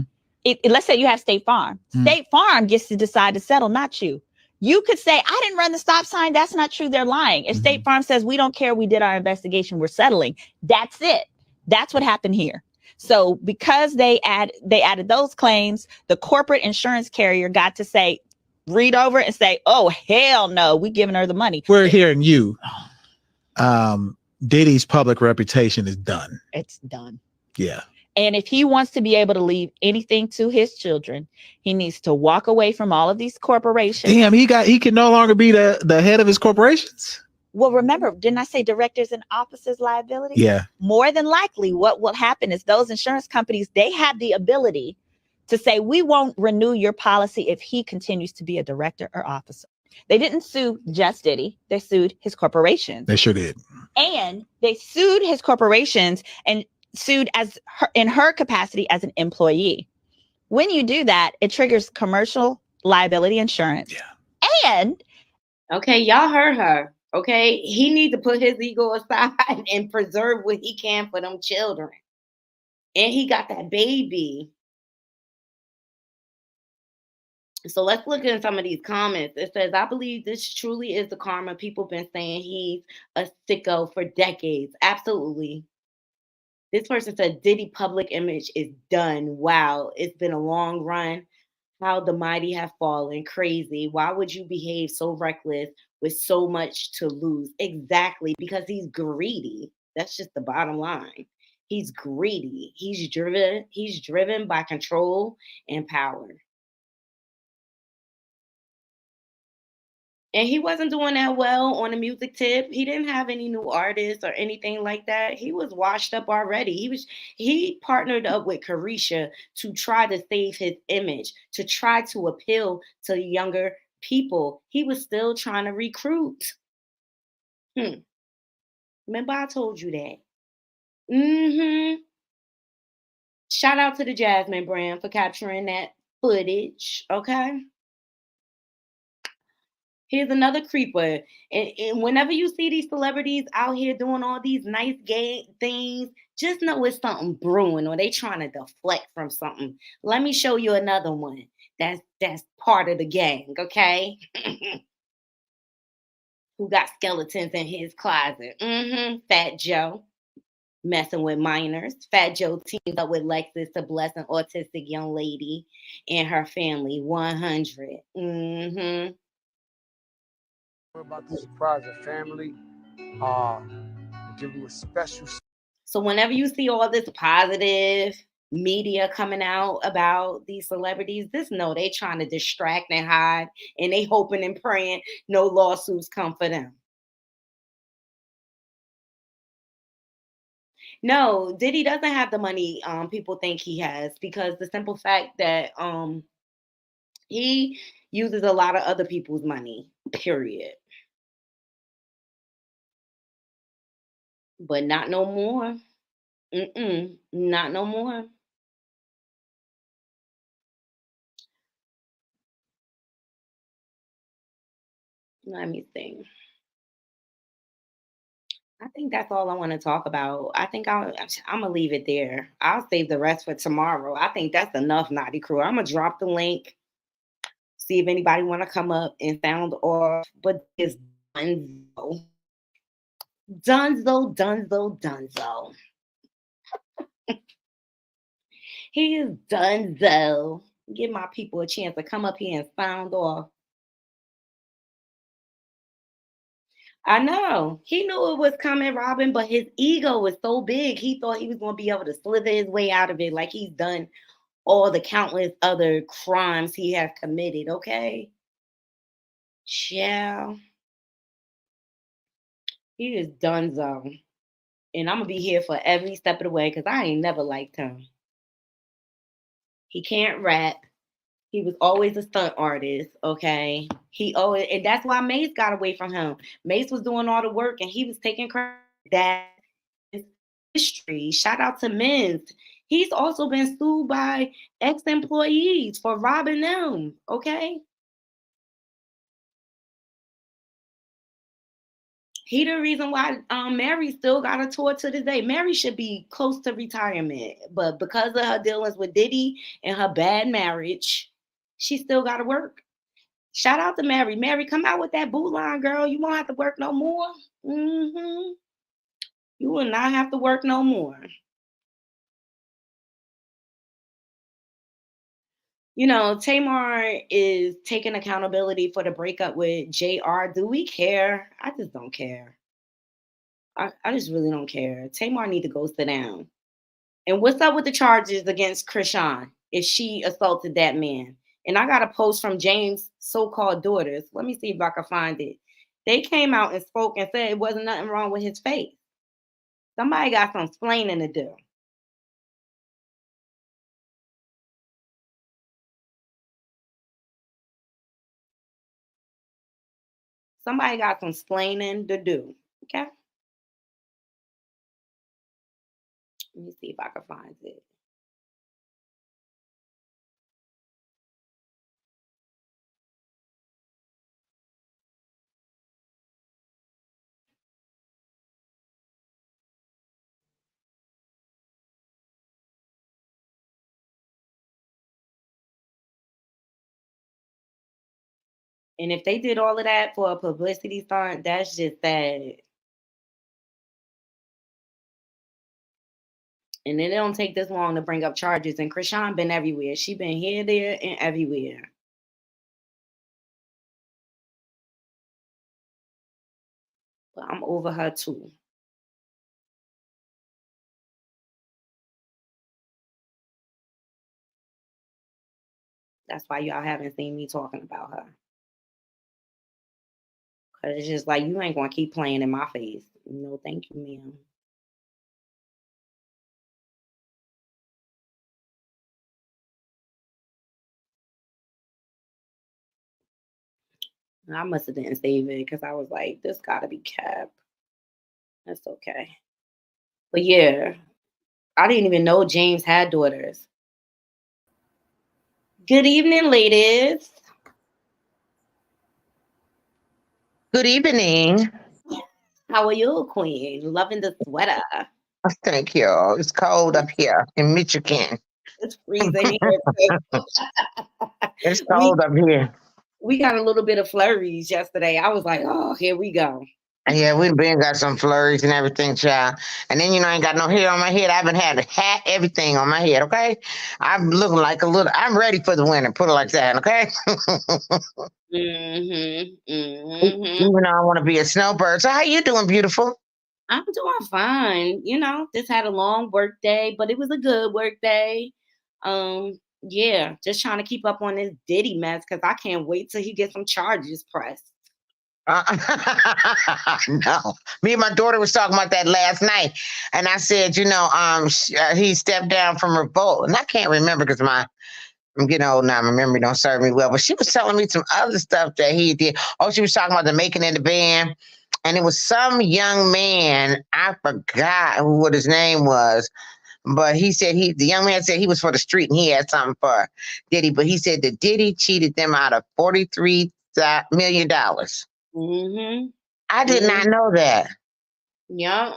Let's say you have State Farm. Mm-hmm. State Farm gets to decide to settle, not you. You could say, I didn't run the stop sign. That's not true. They're lying. If State Farm says, we don't care, we did our investigation, we're settling. That's it. That's what happened here. So because they added those claims, the corporate insurance carrier got to say, read over and say, oh, hell no, we giving her the money. We're hearing you. Diddy's public reputation is done. It's done. Yeah. And if he wants to be able to leave anything to his children, he needs to walk away from all of these corporations. Damn, he can no longer be the head of his corporations. Well, remember, didn't I say directors and officers liability? Yeah. More than likely, what will happen is those insurance companies, they have the ability to say, we won't renew your policy if he continues to be a director or officer. They didn't sue just Diddy. They sued his corporations. They sure did. And they sued his corporations and sued in her capacity as an employee. When you do that, it triggers commercial liability insurance. Yeah. And okay, y'all heard her. Okay, he needs to put his ego aside and preserve what he can for them children. And he got that baby. So let's look at some of these comments. It says, I believe this truly is the karma. People been saying he's a sicko for decades. Absolutely. This person said, Diddy public image is done. Wow. It's been a long run. How the mighty have fallen. Crazy. Why would you behave so reckless with so much to lose? Exactly. Because he's greedy. That's just the bottom line. He's greedy. He's driven by control and power. And he wasn't doing that well on the music tip. He didn't have any new artists or anything like that. He was washed up already. He partnered up with Carisha to try to save his image, to try to appeal to younger people. He was still trying to recruit. Remember I told you that. Shout out to the Jasmine brand for capturing that footage. Okay. Here's another creeper. And whenever you see these celebrities out here doing all these nice gay things, just know it's something brewing or they trying to deflect from something. Let me show you another one that's part of the gang, okay? Who got skeletons in his closet? Fat Joe. Messing with minors. Fat Joe teamed up with Lexus to bless an autistic young lady and her family. 100. We're about to surprise the family. Give you a special. So whenever you see all this positive media coming out about these celebrities, just know they trying to distract and hide, and they hoping and praying no lawsuits come for them. No, Diddy doesn't have the money people think he has, because the simple fact that he uses a lot of other people's money, period. But not no more. Not no more. Let me think. I think that's all I want to talk about. I think I'm gonna leave it there. I'll save the rest for tomorrow. I think that's enough, Naughty Crew. I'm gonna drop the link, see if anybody want to come up and sound off. But it's Dunzo, Dunzo, Dunzo, Dunzo. He is Dunzo. Give my people a chance to come up here and sound off. I know. He knew it was coming, Robin, but his ego was so big. He thought he was going to be able to slither his way out of it like he's done all the countless other crimes he has committed, okay? Yeah. He is Dunzo. And I'm going to be here for every step of the way because I ain't never liked him. He can't rap. He was always a stunt artist, okay? And that's why Mace got away from him. Mace was doing all the work and he was taking credit. That is history. Shout out to Miz. He's also been sued by ex-employees for robbing them, okay? He the reason why Mary still got a tour to this day. Mary should be close to retirement, but because of her dealings with Diddy and her bad marriage, she still got to work. Shout out to Mary. Mary, come out with that boot line, girl. You won't have to work no more. You will not have to work no more. You know, Tamar is taking accountability for the breakup with JR. Do we care? I just don't care. I just really don't care. Tamar need to go sit down. And what's up with the charges against Krishan if she assaulted that man? And I got a post from James' so-called daughters. Let me see if I can find it. They came out and spoke and said it wasn't nothing wrong with his face. Somebody got some explaining to do. Somebody got some splaining to do. Okay. Let me see if I can find it. And if they did all of that for a publicity stunt, that's just sad. And then it don't take this long to bring up charges. And Krishan been everywhere. She been here, there, and everywhere. But I'm over her too. That's why y'all haven't seen me talking about her. Cause it's just like you ain't gonna keep playing in my face. No, thank you, ma'am. I must have didn't save it because I was like, this gotta be cap. That's okay. But yeah, I didn't even know James had daughters. Good evening, ladies. Good evening. How are you, Queen? Loving the sweater. Thank you. It's cold up here in Michigan. It's freezing here. It's cold up here. We got a little bit of flurries yesterday. I was like, oh, here we go. Yeah, we been got some flurries and everything, child. And then I ain't got no hair on my head. I haven't had a hat, everything on my head, okay? I'm looking like I'm ready for the winter, put it like that, okay? Even though I want to be a snowbird. So how you doing, beautiful? I'm doing fine. Just had a long work day, but it was a good work day. Yeah, just trying to keep up on this Diddy mess because I can't wait till he gets some charges pressed. No, me and my daughter was talking about that last night, and I said, he stepped down from revolt, and I can't remember because I'm getting old now. My memory don't serve me well, but she was telling me some other stuff that he did. Oh, she was talking about the making of the band, and it was some young man. I forgot what his name was, but the young man said he was for the street and he had something for Diddy, but he said that Diddy cheated them out of $43 million. Mm-hmm. I did not know that. Yeah,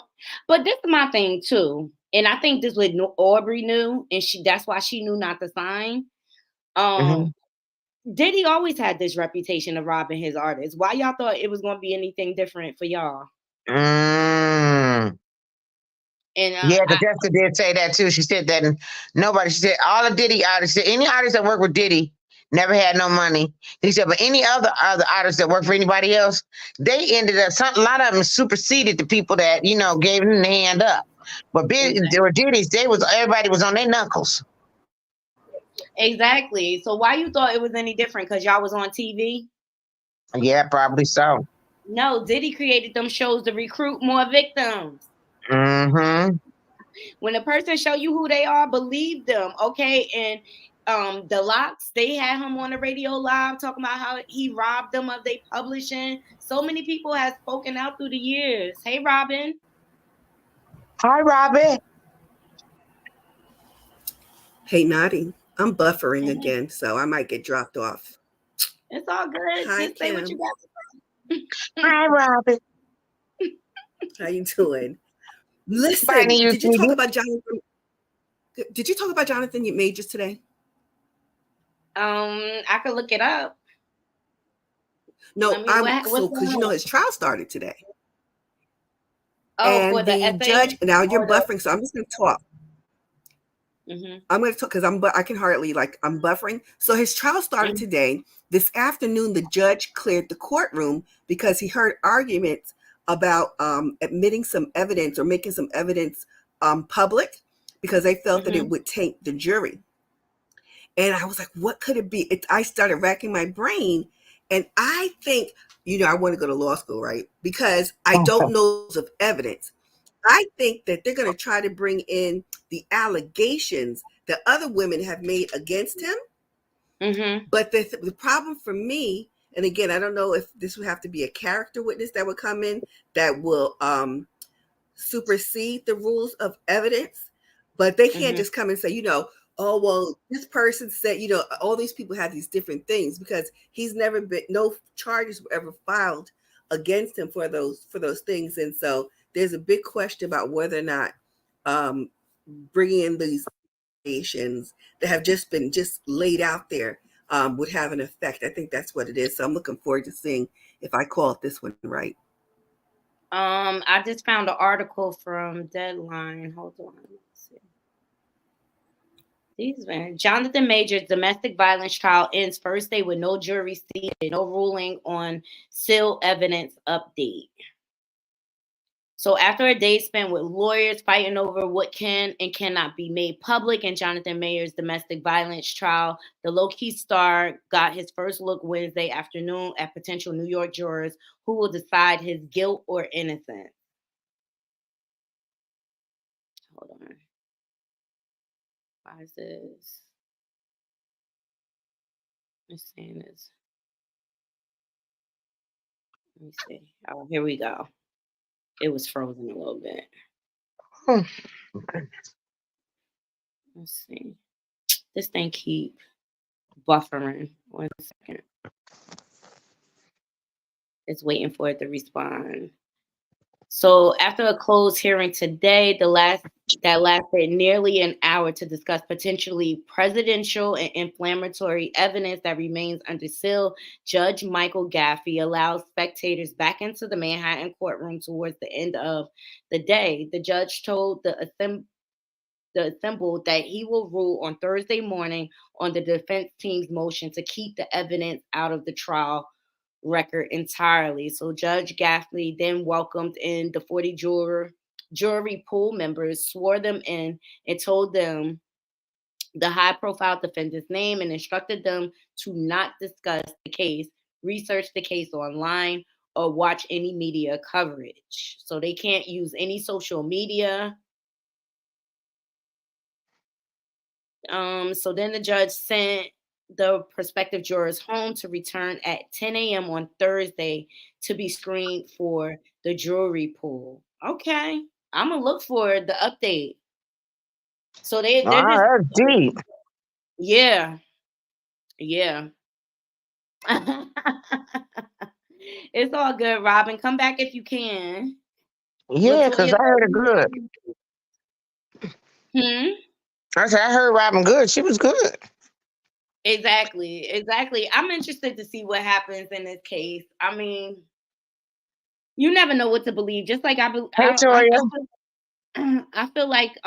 but this is my thing too, and I think this was Aubrey knew, and that's why she knew not to sign. Diddy always had this reputation of robbing his artists. Why y'all thought it was going to be anything different for y'all? And yeah, because Jessica did say that too. She said that she said all the Diddy artists, any artists that work with Diddy never had no money. He said, but any other artists that work for anybody else, they ended up, a lot of them superseded the people that, gave them the hand up. But there were Diddy's, everybody was on their knuckles. Exactly. So why you thought it was any different? Because y'all was on TV? Yeah, probably so. No, Diddy created them shows to recruit more victims. Mm-hmm. When a person show you who they are, believe them, okay? And the Locks, they had him on the radio live talking about how he robbed them of their publishing. So many people have spoken out through the years. Hey, Robin. Hi, Robin. Hey, Knotty. I'm buffering again, so I might get dropped off. It's all good. Hi, just say what you got to say. Hi, Robin. How you doing? Listen, did you talk about Jonathan? Did you talk about Jonathan Majors today? I could look it up. No, because his trial started today. Oh, and for the judge. Now you're buffering, so I'm just going to talk. Mm-hmm. I'm going to talk because I can hardly I'm buffering. So his trial started today. This afternoon, the judge cleared the courtroom because he heard arguments about admitting some evidence or making some evidence public because they felt that it would taint the jury. And I was like, what could it be? I started racking my brain. And I think, I want to go to law school, right? Because I don't know of evidence. I think that they're going to try to bring in the allegations that other women have made against him. Mm-hmm. But the problem for me, And again, I don't know if this would have to be a character witness that would come in that will supersede the rules of evidence, but they can't just come and say, oh, well, this person said, all these people have these different things, because he's never been, no charges were ever filed against him for those things. And so there's a big question about whether or not bringing in these nations that have just been laid out there would have an effect. I think that's what it is. So I'm looking forward to seeing if I called this one right. I just found an article from Deadline. Hold on. Let's see. These men. Jonathan Major's domestic violence trial ends first day with no jury seated, no ruling on sealed evidence update. So after a day spent with lawyers fighting over what can and cannot be made public in Jonathan Major's domestic violence trial, the low-key star got his first look Wednesday afternoon at potential New York jurors who will decide his guilt or innocence. Hold on. Why is this? It's saying this. Let me see. Oh, here we go. It was frozen a little bit. Oh, goodness. Let's see. This thing keep buffering. 1 second. It's waiting for it to respond. So after a closed hearing today, that lasted nearly an hour to discuss potentially presidential and inflammatory evidence that remains under seal, Judge Michael Gaffey allowed spectators back into the Manhattan courtroom towards the end of the day. The judge told the assembled that he will rule on Thursday morning on the defense team's motion to keep the evidence out of the trial record entirely. So Judge Gaffney then welcomed in the 40 jury pool members, swore them in, and told them the high-profile defendant's name and instructed them to not discuss the case, research the case online, or watch any media coverage. So they can't use any social media. So then the judge sent the prospective jurors home to return at 10 a.m. on Thursday to be screened for the jury pool. Okay, I'm gonna look for the update. So they're just That's deep. yeah. It's all good, Robin. Come back if you can. Yeah, because I heard her good. I said I heard Robin good. She was good. Exactly. I'm interested to see what happens in this case. I mean, you never know what to believe. Just like I feel like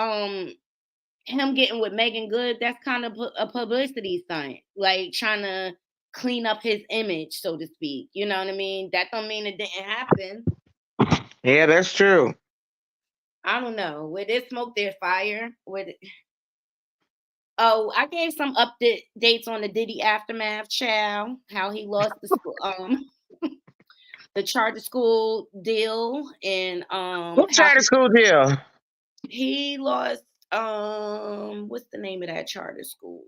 him getting with Megan Good, that's kind of a publicity stunt, like trying to clean up his image, so to speak. You know what I mean? That don't mean it didn't happen. Yeah, that's true. I don't know. Where there's smoke, there's fire. Oh, I gave some updates on the Diddy aftermath, child. How he lost the school, the charter school deal, and What charter school deal? He lost what's the name of that charter school?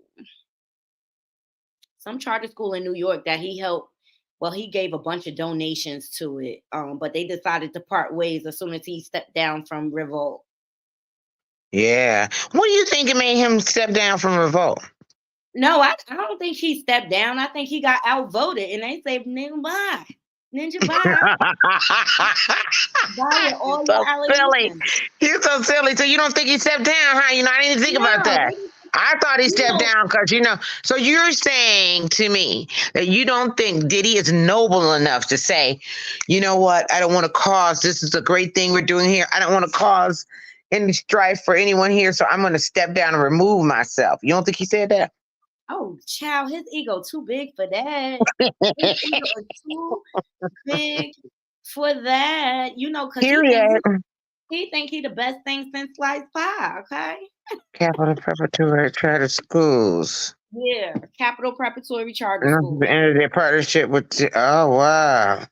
Some charter school in New York that he helped. Well, he gave a bunch of donations to it, but they decided to part ways as soon as he stepped down from Revolt. Yeah. What do you think it made him step down from Revolt? No, I don't think he stepped down. I think he got outvoted, and they say, "Ninja, bye. Ninja, bye." Bye with all your allegations. You're so silly. So you don't think he stepped down, huh? I didn't think about that. I thought he stepped down because, so you're saying to me that you don't think Diddy is noble enough to say, you know what, I don't want to cause, this is a great thing we're doing here. I don't want to cause any strife for anyone here, so I'm going to step down and remove myself. You don't think he said that? Oh, child, his ego too big for that. His ego is too big for that. Because he think he the best thing since sliced pie, okay? Capital Preparatory Charter Schools. Yeah, Capital Preparatory Charter Schools. And their partnership with, oh, wow.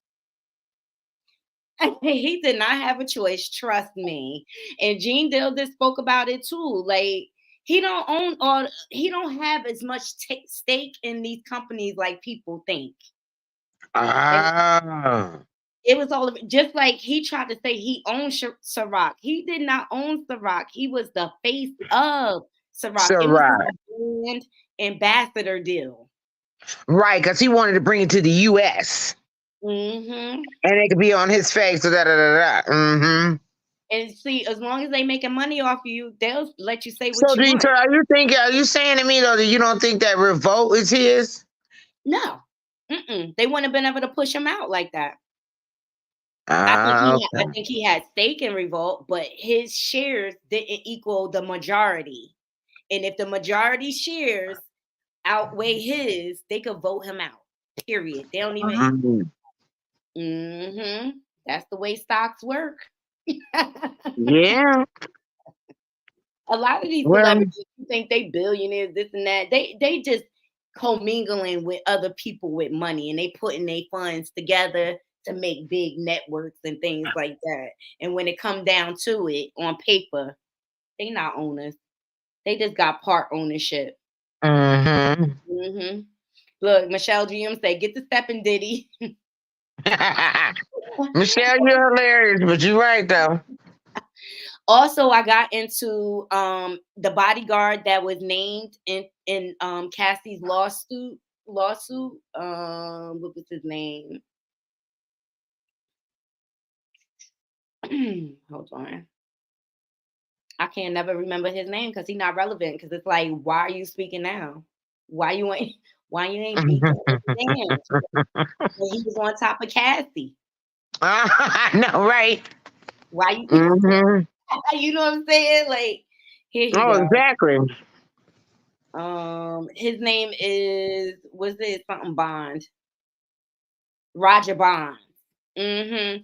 He did not have a choice, trust me. And Gene Dilder spoke about it too. Like, he don't have as much stake in these companies like people think. Ah. It was all just like he tried to say he owned Ciroc. He did not own Ciroc. He was the face of Ciroc. So It was right. like a brand ambassador deal. Right, because he wanted to bring it to the US. Mm-hmm. And it could be on his face. So mm-hmm. And see, as long as they making money off you, they'll let you say So what you want. so are you saying to me though that you don't think that Revolt is his? No. They wouldn't have been able to push him out like that. Okay. I think he had stake in Revolt, but his shares didn't equal the majority. And if the majority shares outweigh his, they could vote him out. Period. They don't even. Mm-hmm. That's the way stocks work. Yeah. A lot of these celebrities who think they billionaires, this and that, they just commingling with other people with money, and they putting their funds together to make big networks and things like that. And when it come down to it, on paper, they not owners. They just got part ownership. Mm-hmm. Look, Michelle GM say, get the stepping Diddy. Michelle, you're hilarious, but you're right though. Also, I got into the bodyguard that was named in Cassie's lawsuit. What was his name? Hold on. I can't never remember his name because he's not relevant. Because it's like, why are you speaking now? Why you ain't beating his man? When he was on top of Cassie. I know, right? Why you? Mm-hmm. You know what I'm saying? Like, here he goes. Exactly. His name was it something Bond? Roger Bond. Mm-hmm.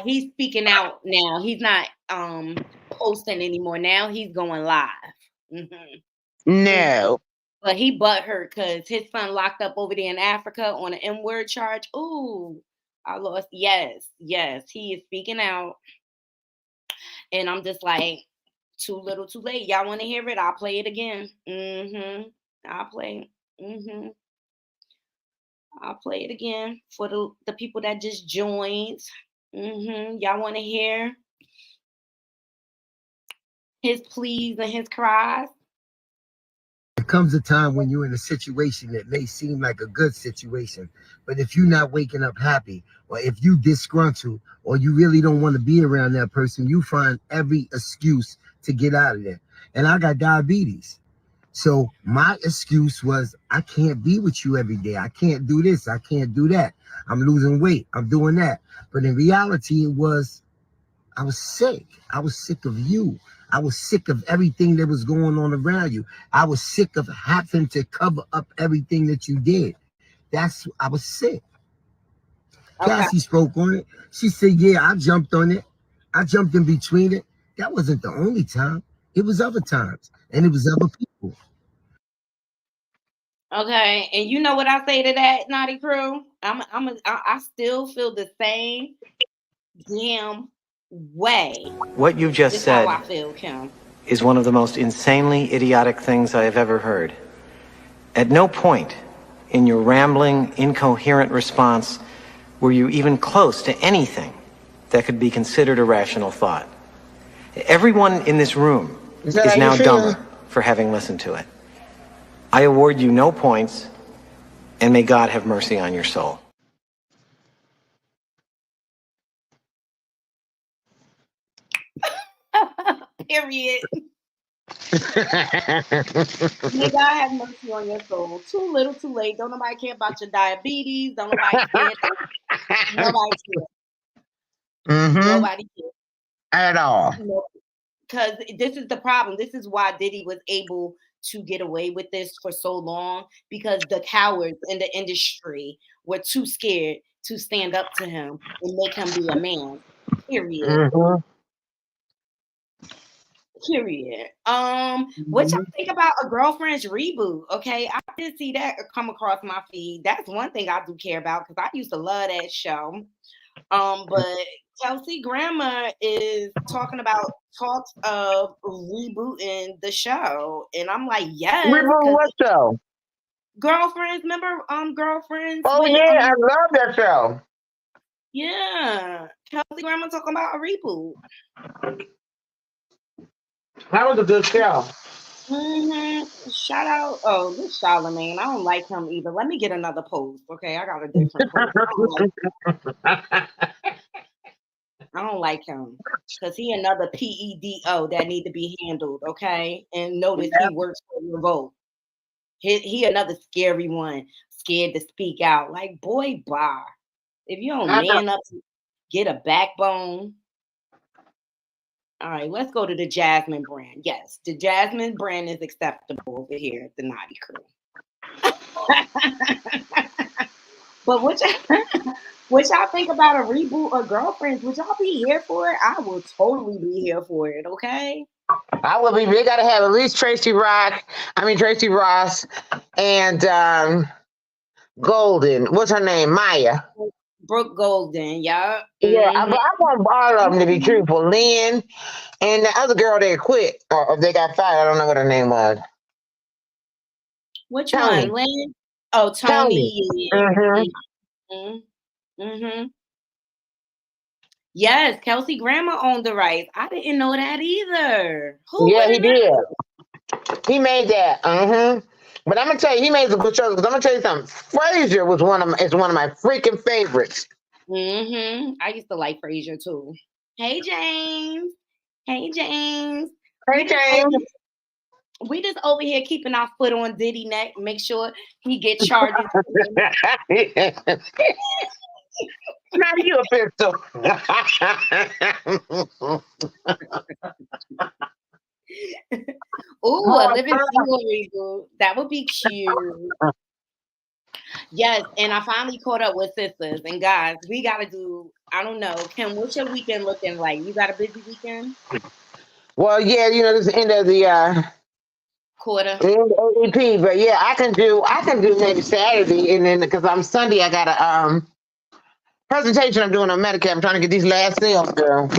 He's speaking out now. He's not posting anymore. Now he's going live. Mm-hmm. No. But he butthurt because his son locked up over there in Africa on an N-word charge. Ooh, I lost. Yes, he is speaking out. And I'm just like, too little, too late. Y'all want to hear it? I'll play it again. Mm-hmm. I'll play it. Mm-hmm. I'll play it again for the people that just joined. Mm-hmm. Y'all want to hear his pleas and his cries? There comes a time when you're in a situation that may seem like a good situation, but if you're not waking up happy, or if you disgruntled, or you really don't want to be around that person, you find every excuse to get out of there. And I got diabetes. So my excuse was, I can't be with you every day. I can't do this. I can't do that. I'm losing weight. I'm doing that. But in reality, it was, I was sick. I was sick of you. I was sick of everything that was going on around you. I was sick of having to cover up everything that you did. I was sick. Okay. Cassie spoke on it. She said, yeah, I jumped on it. I jumped in between it. That wasn't the only time. It was other times. And it was other people. Okay, and you know what I say to that, Naughty Crew? I still feel the same damn way. What you just said how I feel, Kim, is one of the most insanely idiotic things I have ever heard. At no point in your rambling, incoherent response were you even close to anything that could be considered a rational thought. Everyone in this room is now dumber for having listened to it. I award you no points, and may God have mercy on your soul. Period. May God have mercy on your soul. Too little, too late. Don't nobody care about your diabetes. Don't nobody care. Nobody cares. Nobody cares. At all. Because this is the problem. This is why Diddy was able to get away with this for so long, because the cowards in the industry were too scared to stand up to him and make him be a man. Period. Period. What y'all think about A Girlfriend's Reboot? Okay, I did see that come across my feed. That's one thing I do care about because I used to love that show. But Kelsey Grammer is talking about talks of rebooting the show, and I'm like, yes. Reboot what show? Girlfriends, remember Girlfriends Oh with yeah, I love that show. yeah, Kelsey Grammer talking about a reboot. That was a good show. Shout out. Oh, this Charlemagne. I don't like him either. Let me get another post. Okay, I got a different post. I don't like him because he another PEDO that need to be handled. Okay, and notice he works for Revolt. He another scary one, scared to speak out. Like, boy, bye. If you don't man up, get a backbone. All right, let's go to the Jasmine brand. Yes, the Jasmine brand is acceptable over here at the Knotty Crew. But what y'all think about a reboot of Girlfriends? Would y'all be here for it? I will totally be here for it. Okay. I will be. They got to have at least Tracy Ross, and Golden. What's her name? Maya. Brooke Golden. Yeah. Yeah, I want all of them to be truthful. Lynn and the other girl that quit or they got fired. I don't know what her name was. Which Tony. one, Lynn? Oh, Tony. Yes, Kelsey Grammer owned the rights. I didn't know that either. Yeah, he did. He made that. But I'm gonna tell you, he made some good shows. I'm gonna tell you something. Frasier is one of my freaking favorites. I used to like Frasier too. Hey James. Hey James. We just over here keeping our foot on Diddy neck. Make sure he get charges. Not you a pistol. Ooh, a living single reboot. That would be cute. Yes, and I finally caught up with sisters. And guys, we gotta do, I don't know, Kim, what's your weekend looking like? You got a busy weekend? Well, yeah, this is the end of the quarter. The end of AEP, but yeah, I can do maybe Saturday, and then because I'm Sunday, I got a presentation I'm doing on Medicare. I'm trying to get these last sales, girl.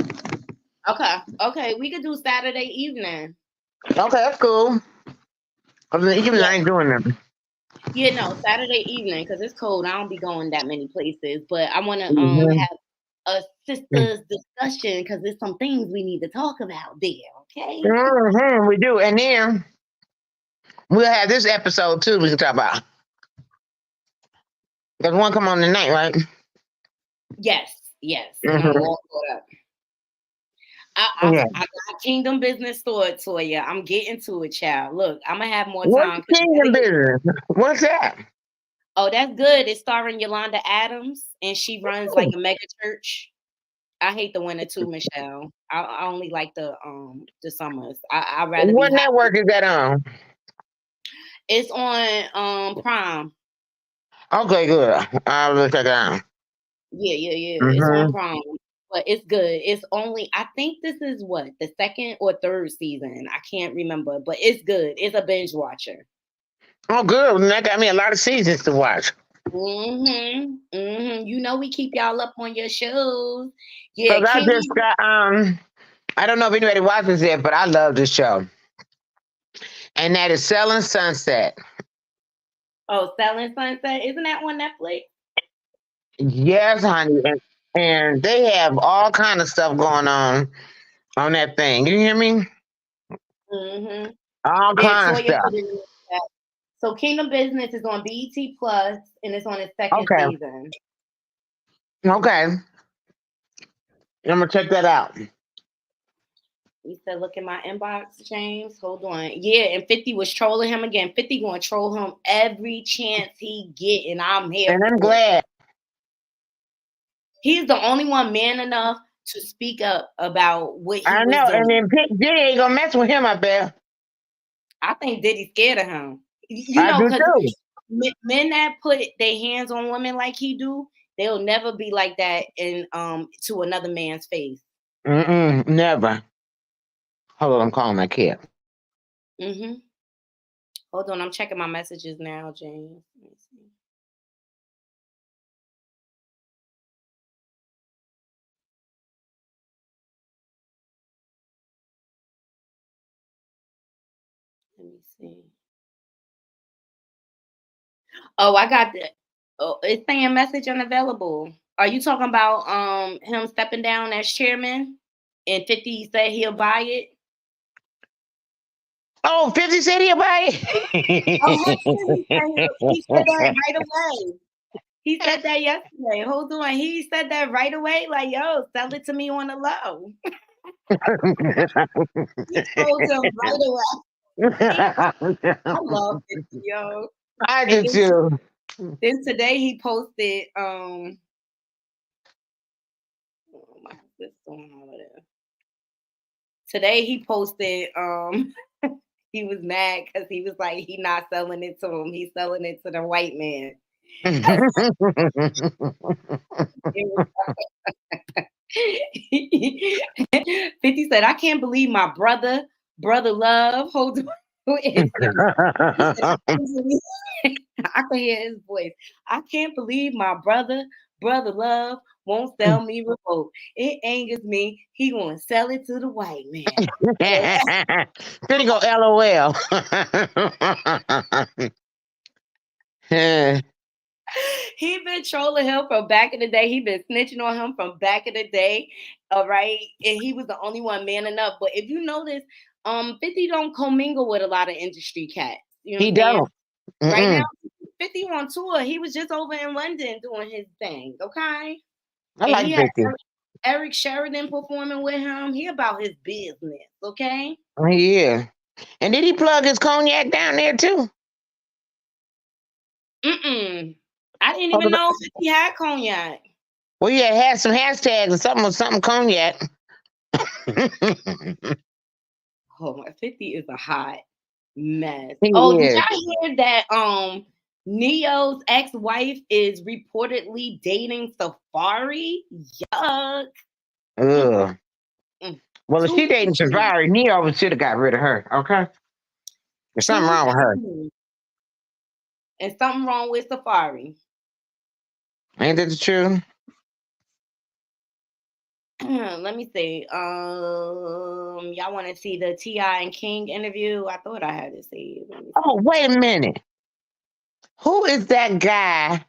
Okay, we could do Saturday evening. Okay, that's cool. Because in the evening, I ain't doing them. Yeah, no, Saturday evening because it's cold. I don't be going that many places, but I want to have a sisters discussion because there's some things we need to talk about there. Okay. We do, and then we'll have this episode too. We can talk about. There's one come on tonight, right? Yes. I'm all caught up. I got Kingdom Business Store, Toya. I'm getting to it, child. Look, I'm gonna have more time. What's Kingdom Business? What's that? Oh, that's good. It's starring Yolanda Adams, and she runs like a mega church. I hate the winter too, Michelle. I only like the summers. I rather. What network is that on? It's on Prime. Okay, good. I'll check it out. Yeah. It's on Prime. But it's good. It's only, I think this is what, the second or third season. I can't remember, but it's good. It's a binge watcher. Oh, good. That got me a lot of seasons to watch. You know we keep y'all up on your shows. Yeah, I just got I don't know if anybody watches it, but I love this show. And that is Selling Sunset. Oh, Selling Sunset. Isn't that on Netflix? Yes, honey. And they have all kind of stuff going on that thing. You hear me? All kind of stuff. So Kingdom Business is on BET Plus, and it's on its second season. Okay. I'm gonna check that out. You said, look in my inbox, James. Hold on. Yeah, and 50 was trolling him again. 50 gonna troll him every chance he get, and I'm here. And I'm glad. He's the only one man enough to speak up about what he I know, and then Diddy ain't gonna mess with him, I bet. I think Diddy's scared of him. You know, because men that put their hands on women like he do, they'll never be like that in to another man's face. Never. Hold on, I'm calling my kid. Hold on, I'm checking my messages now, James. Let me see. Let me see. Oh, I got the. Oh, it's saying message unavailable. Are you talking about him stepping down as chairman? And 50 said he'll buy it. Oh, 50 said he'll buy Oh, it. he said that right away. He said that yesterday. Hold on. He said that right away. Like, yo, sell it to me on the low. He told him right away. I love it, yo. I And do too. then today he posted oh, my sister's going over there. Today he posted he was mad because he was like he not selling it to him. He's selling it to the white man. 50 said, I can't believe my brother love. Hold on. Who is him? I can hear his voice. I can't believe my brother love won't sell me remote. It angers me. He gonna sell it to the white man. Then he go LOL. He been trolling him from back in the day. He been snitching on him from back in the day. All right. And he was the only one manning up. But if you notice, 50 don't commingle with a lot of industry cats. You know He what I'm saying? don't. Right now, 50 on tour. He was just over in London doing his thing. Okay. I like he had 50. Eric Sheridan performing with him. He about his business. Okay. Yeah. And did he plug his cognac down there too? I didn't even know if he had cognac. Well, yeah, had some hashtags or something with something cognac. Oh my, 50 is a hot mess. He Oh, did is. y'all hear that Neo's ex-wife is reportedly dating Safari? Yuck. Ugh. Well, if Too she dating cute. Safari, Neo should have got rid of her. Okay. There's something wrong with her. And something wrong with Safari. Ain't that the truth? Let me see. Y'all want to see the T.I. and King interview? I thought I had to see. Oh, wait a minute. Who is that guy?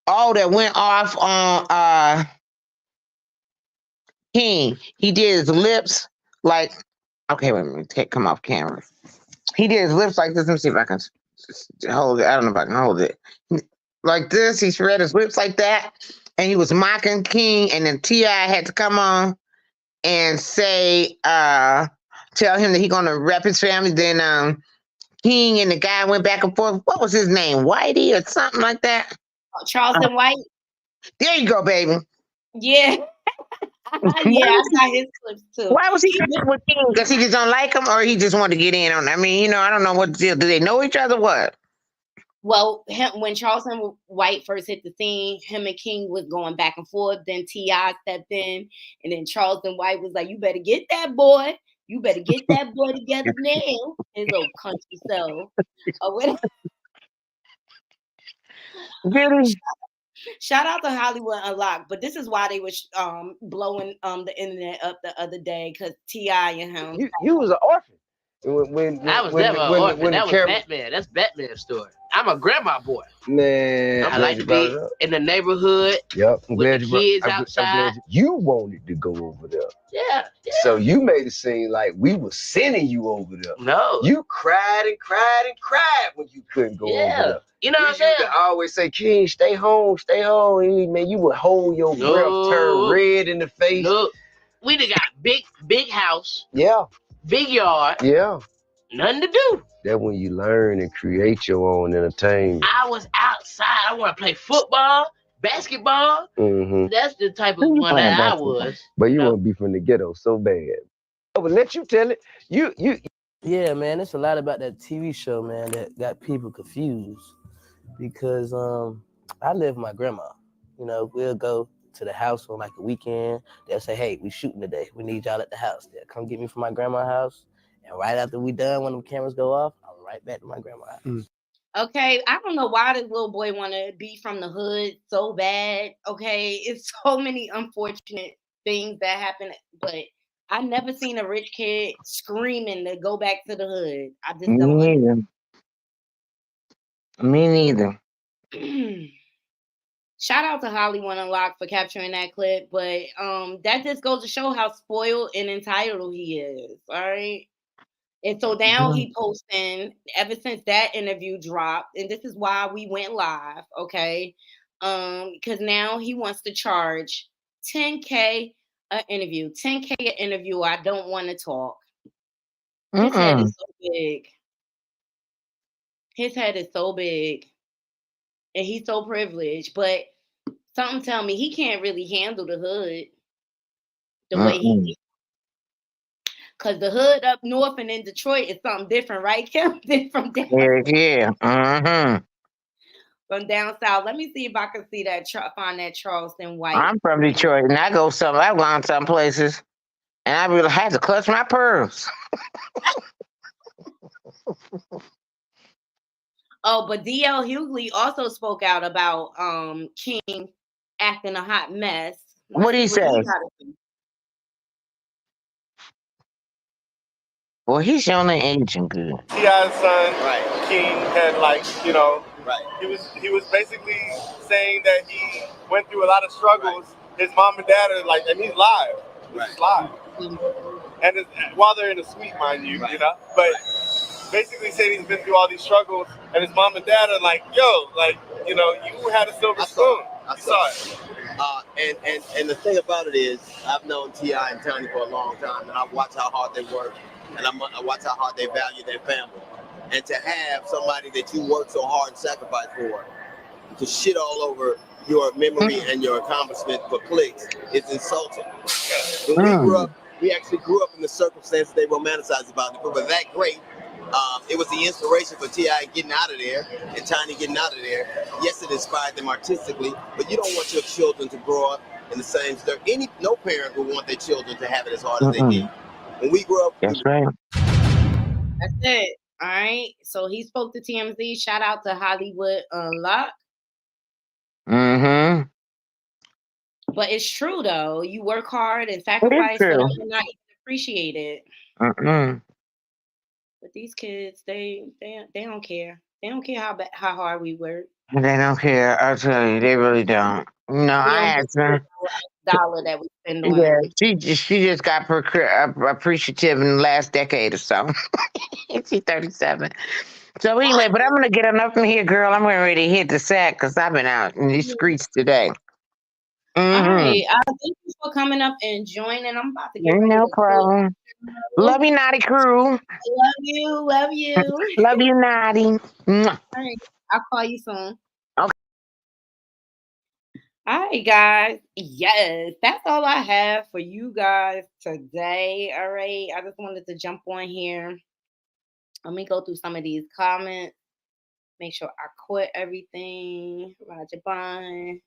Oh, that went off on King. He did his lips like, okay, wait a minute, come off camera. He did his lips like this. Let me see if I can hold it. I don't know if I can hold it. Like this, he spread his lips like that, and he was mocking King, and then T.I. had to come on and say, tell him that he gonna rep his family. Then King and the guy went back and forth. What was his name? Whitey or something like that? Charleston White? There you go, baby. Yeah. Yeah, I got his clips too. Why was he with King? Because he just don't like him, or he just wanted to get in on it? I mean, I don't know what the deal. Do they know each other? What? Well, when Charleston White first hit the scene, him and King was going back and forth. Then T.I. stepped in, and then Charleston White was like, "You better get that boy. You better get that boy together now." His old country self. Shout out to Hollywood Unlocked, but this is why they was blowing the internet up the other day because T.I. and him. You was an orphan. When I was never an orphan. That was Batman. That's Batman's story. I'm a grandma boy. Man, I like to be in the neighborhood. Yep, I'm with glad the you kids outside. You wanted to go over there. Yeah. So you made it seem like we were sending you over there. No. You cried and cried and cried when you couldn't go over there. You know what I'm saying? You always say, King, stay home, stay home. And, man, you would hold your breath, turn red in the face. Look, we done got big house. Yeah. Big yard. Yeah. Nothing to do. That's when you learn and create your own entertainment. I was outside. I want to play football, basketball. Mm-hmm. That's the type of one that I was. But you want to be from the ghetto so bad. I would let you tell it. You. Yeah, man, it's a lot about that TV show, man, that got people confused. Because I live with my grandma. We'll go to the house on like a weekend. They'll say, hey, we shooting today. We need y'all at the house. They'll come get me from my grandma's house. And right after we done, when the cameras go off, I'm right back to my grandma's house. Okay, I don't know why this little boy want to be from the hood so bad. Okay, it's so many unfortunate things that happen, but I never seen a rich kid screaming to go back to the hood. I just don't. Me neither. Shout out to Hollywood Unlocked for capturing that clip, but that just goes to show how spoiled and entitled he is. All right. And so now he posting ever since that interview dropped, and this is why we went live, okay? Because now he wants to charge 10K an interview, 10K an interview. I don't want to talk. His head is so big. His head is so big, and he's so privileged. But something tell me he can't really handle the hood the way he. Cause the hood up north and in Detroit is something different, right, Kim? From down. Yeah. From down south. Let me see if I can see that find that Charleston white. I'm from Detroit, and I've gone some places, and I really had to clutch my pearls. Oh, but D.L. Hughley also spoke out about King acting a hot mess. What did he say? Well, he's showing aging good. T.I.'s son, King, had he was basically saying that he went through a lot of struggles. His mom and dad are and he's live. He's live. And while they're in a suite, mind you, but basically saying he's been through all these struggles, and his mom and dad are you had a silver spoon. You saw it. And the thing about it is, I've known T.I. and Tony for a long time, and I've watched how hard they work, and I watch how hard they value their family. And to have somebody that you work so hard and sacrifice for to shit all over your memory and your accomplishment for clicks, it's insulting. When we grew up, we actually grew up in the circumstances they romanticized about it, but were that great. It was the inspiration for T.I. getting out of there and Tiny getting out of there. Yes, it inspired them artistically, but you don't want your children to grow up in the same stuff. No parent would want their children to have it as hard as they did. When we grew up, that's right. That's it. All right. So he spoke to TMZ. Shout out to Hollywood Unlocked. But it's true though. You work hard and sacrifice for them to not even appreciate it. But these kids, they don't care. They don't care how hard we work. They don't care. I'll tell you, they really don't. No, I had some dollar that we spend on them. Yeah, she just got appreciative in the last decade or so. She's 37. So anyway, but I'm gonna get enough from here, girl. I'm ready to hit the sack because I've been out in these streets today. All right. Thank you for coming up and joining. I'm about to get ready. No problem. Love you, Naughty crew. Love you. Love you. Love you, Naughty. All right. I'll call you soon. Okay. All right, guys. Yes, that's all I have for you guys today. All right. I just wanted to jump on here. Let me go through some of these comments. Make sure I quit everything. Roger Bond.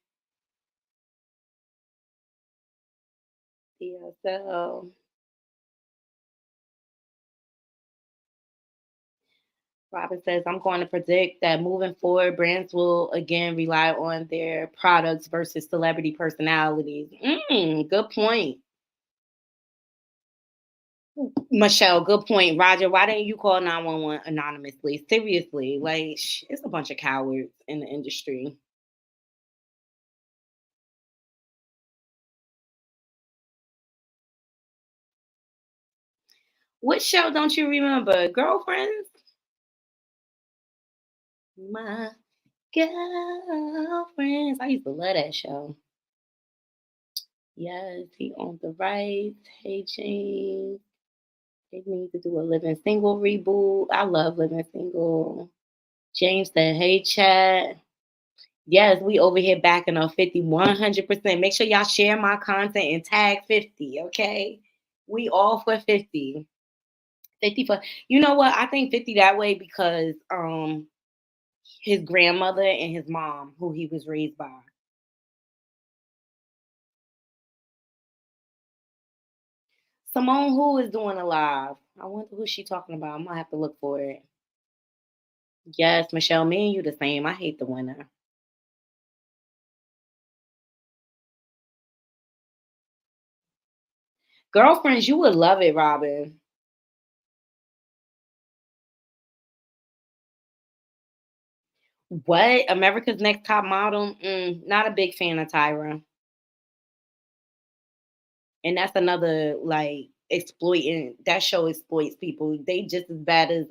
DSL. Robin says, I'm going to predict that moving forward, brands will again rely on their products versus celebrity personalities. Good point. Michelle, good point. Roger, why didn't you call 911 anonymously? Seriously, it's a bunch of cowards in the industry. What show don't you remember? Girlfriends? My girlfriends. I used to love that show. Yes, he owned the rights. Hey, James. They need to do a Living Single reboot. I love Living Single. James said, hey, chat. Yes, we over here backing on 50, 100%. Make sure y'all share my content and tag 50, okay? We all for 50. 50 for, you know what? I think 50 that way because his grandmother and his mom, who he was raised by. Simone Who is doing a live. I wonder who she's talking about. I'm going to have to look for it. Yes, Michelle, me and you the same. I hate the winner. Girlfriends, you would love it, Robin. What? America's Next Top Model? Not a big fan of Tyra. And that's another like exploiting. That show exploits people. They just as bad as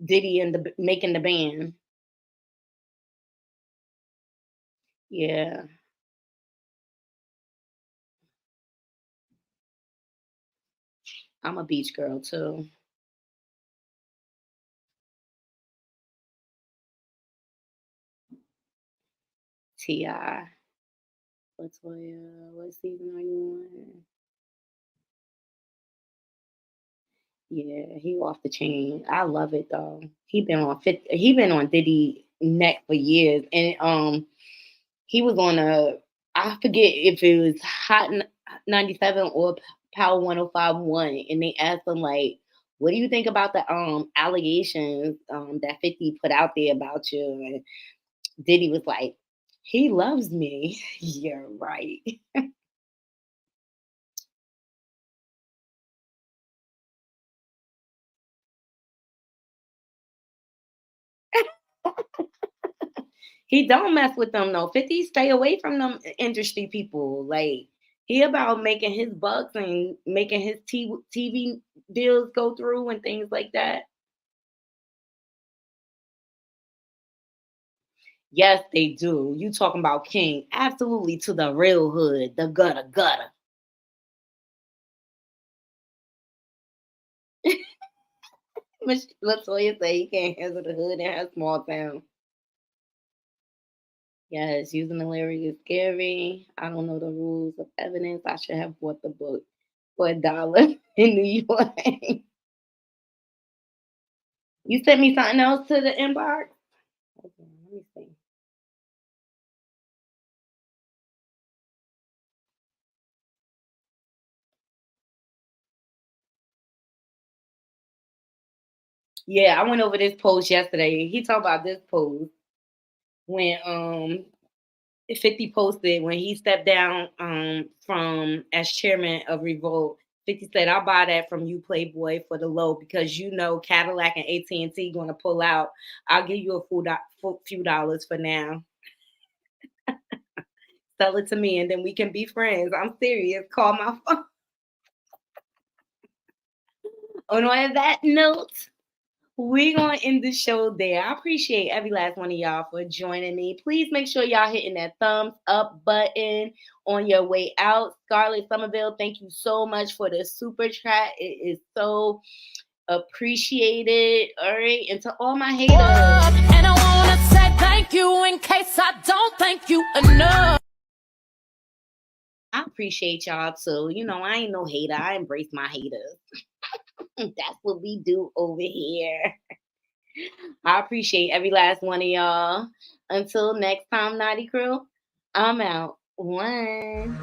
Diddy and the making the band. Yeah. I'm a beach girl too. T.I. Latoya, what season are you on? Yeah, he off the chain. I love it though. He been on Diddy neck for years. And he was on I forget if it was Hot 97 or Power 105.1, and they asked him like, what do you think about the allegations that 50 put out there about you? And Diddy was like, he loves me. You're right. He don't mess with them though. 50 stay away from them industry people. Like he about making his bucks and making his TV deals go through and things like that. Yes, they do. You talking about King? Absolutely, to the real hood, the gutter gutter. Latoya say he can't handle the hood in her small town. Yes, using the lyric is scary. I don't know the rules of evidence. I should have bought the book for $1 in New York. You sent me something else to the inbox? Okay, let me see. Yeah, I went over this post yesterday. He talked about this post when 50 posted when he stepped down from as chairman of Revolt. 50 said, "I'll buy that from you, Playboy, for the low because you know Cadillac and AT&T going to pull out. I'll give you a few dollars for now. Sell it to me, and then we can be friends. I'm serious. Call my phone." On that note, we're going to end the show there. I appreciate every last one of y'all for joining me. Please make sure y'all hitting that thumbs up button on your way out. Scarlett Somerville, thank you so much for the super chat. It is so appreciated. All right. And to all my haters. And I want to say thank you in case I don't thank you enough. I appreciate y'all too. You know, I ain't no hater. I embrace my haters. That's what we do over here. I appreciate every last one of y'all. Until next time, Naughty Crew, I'm out. One.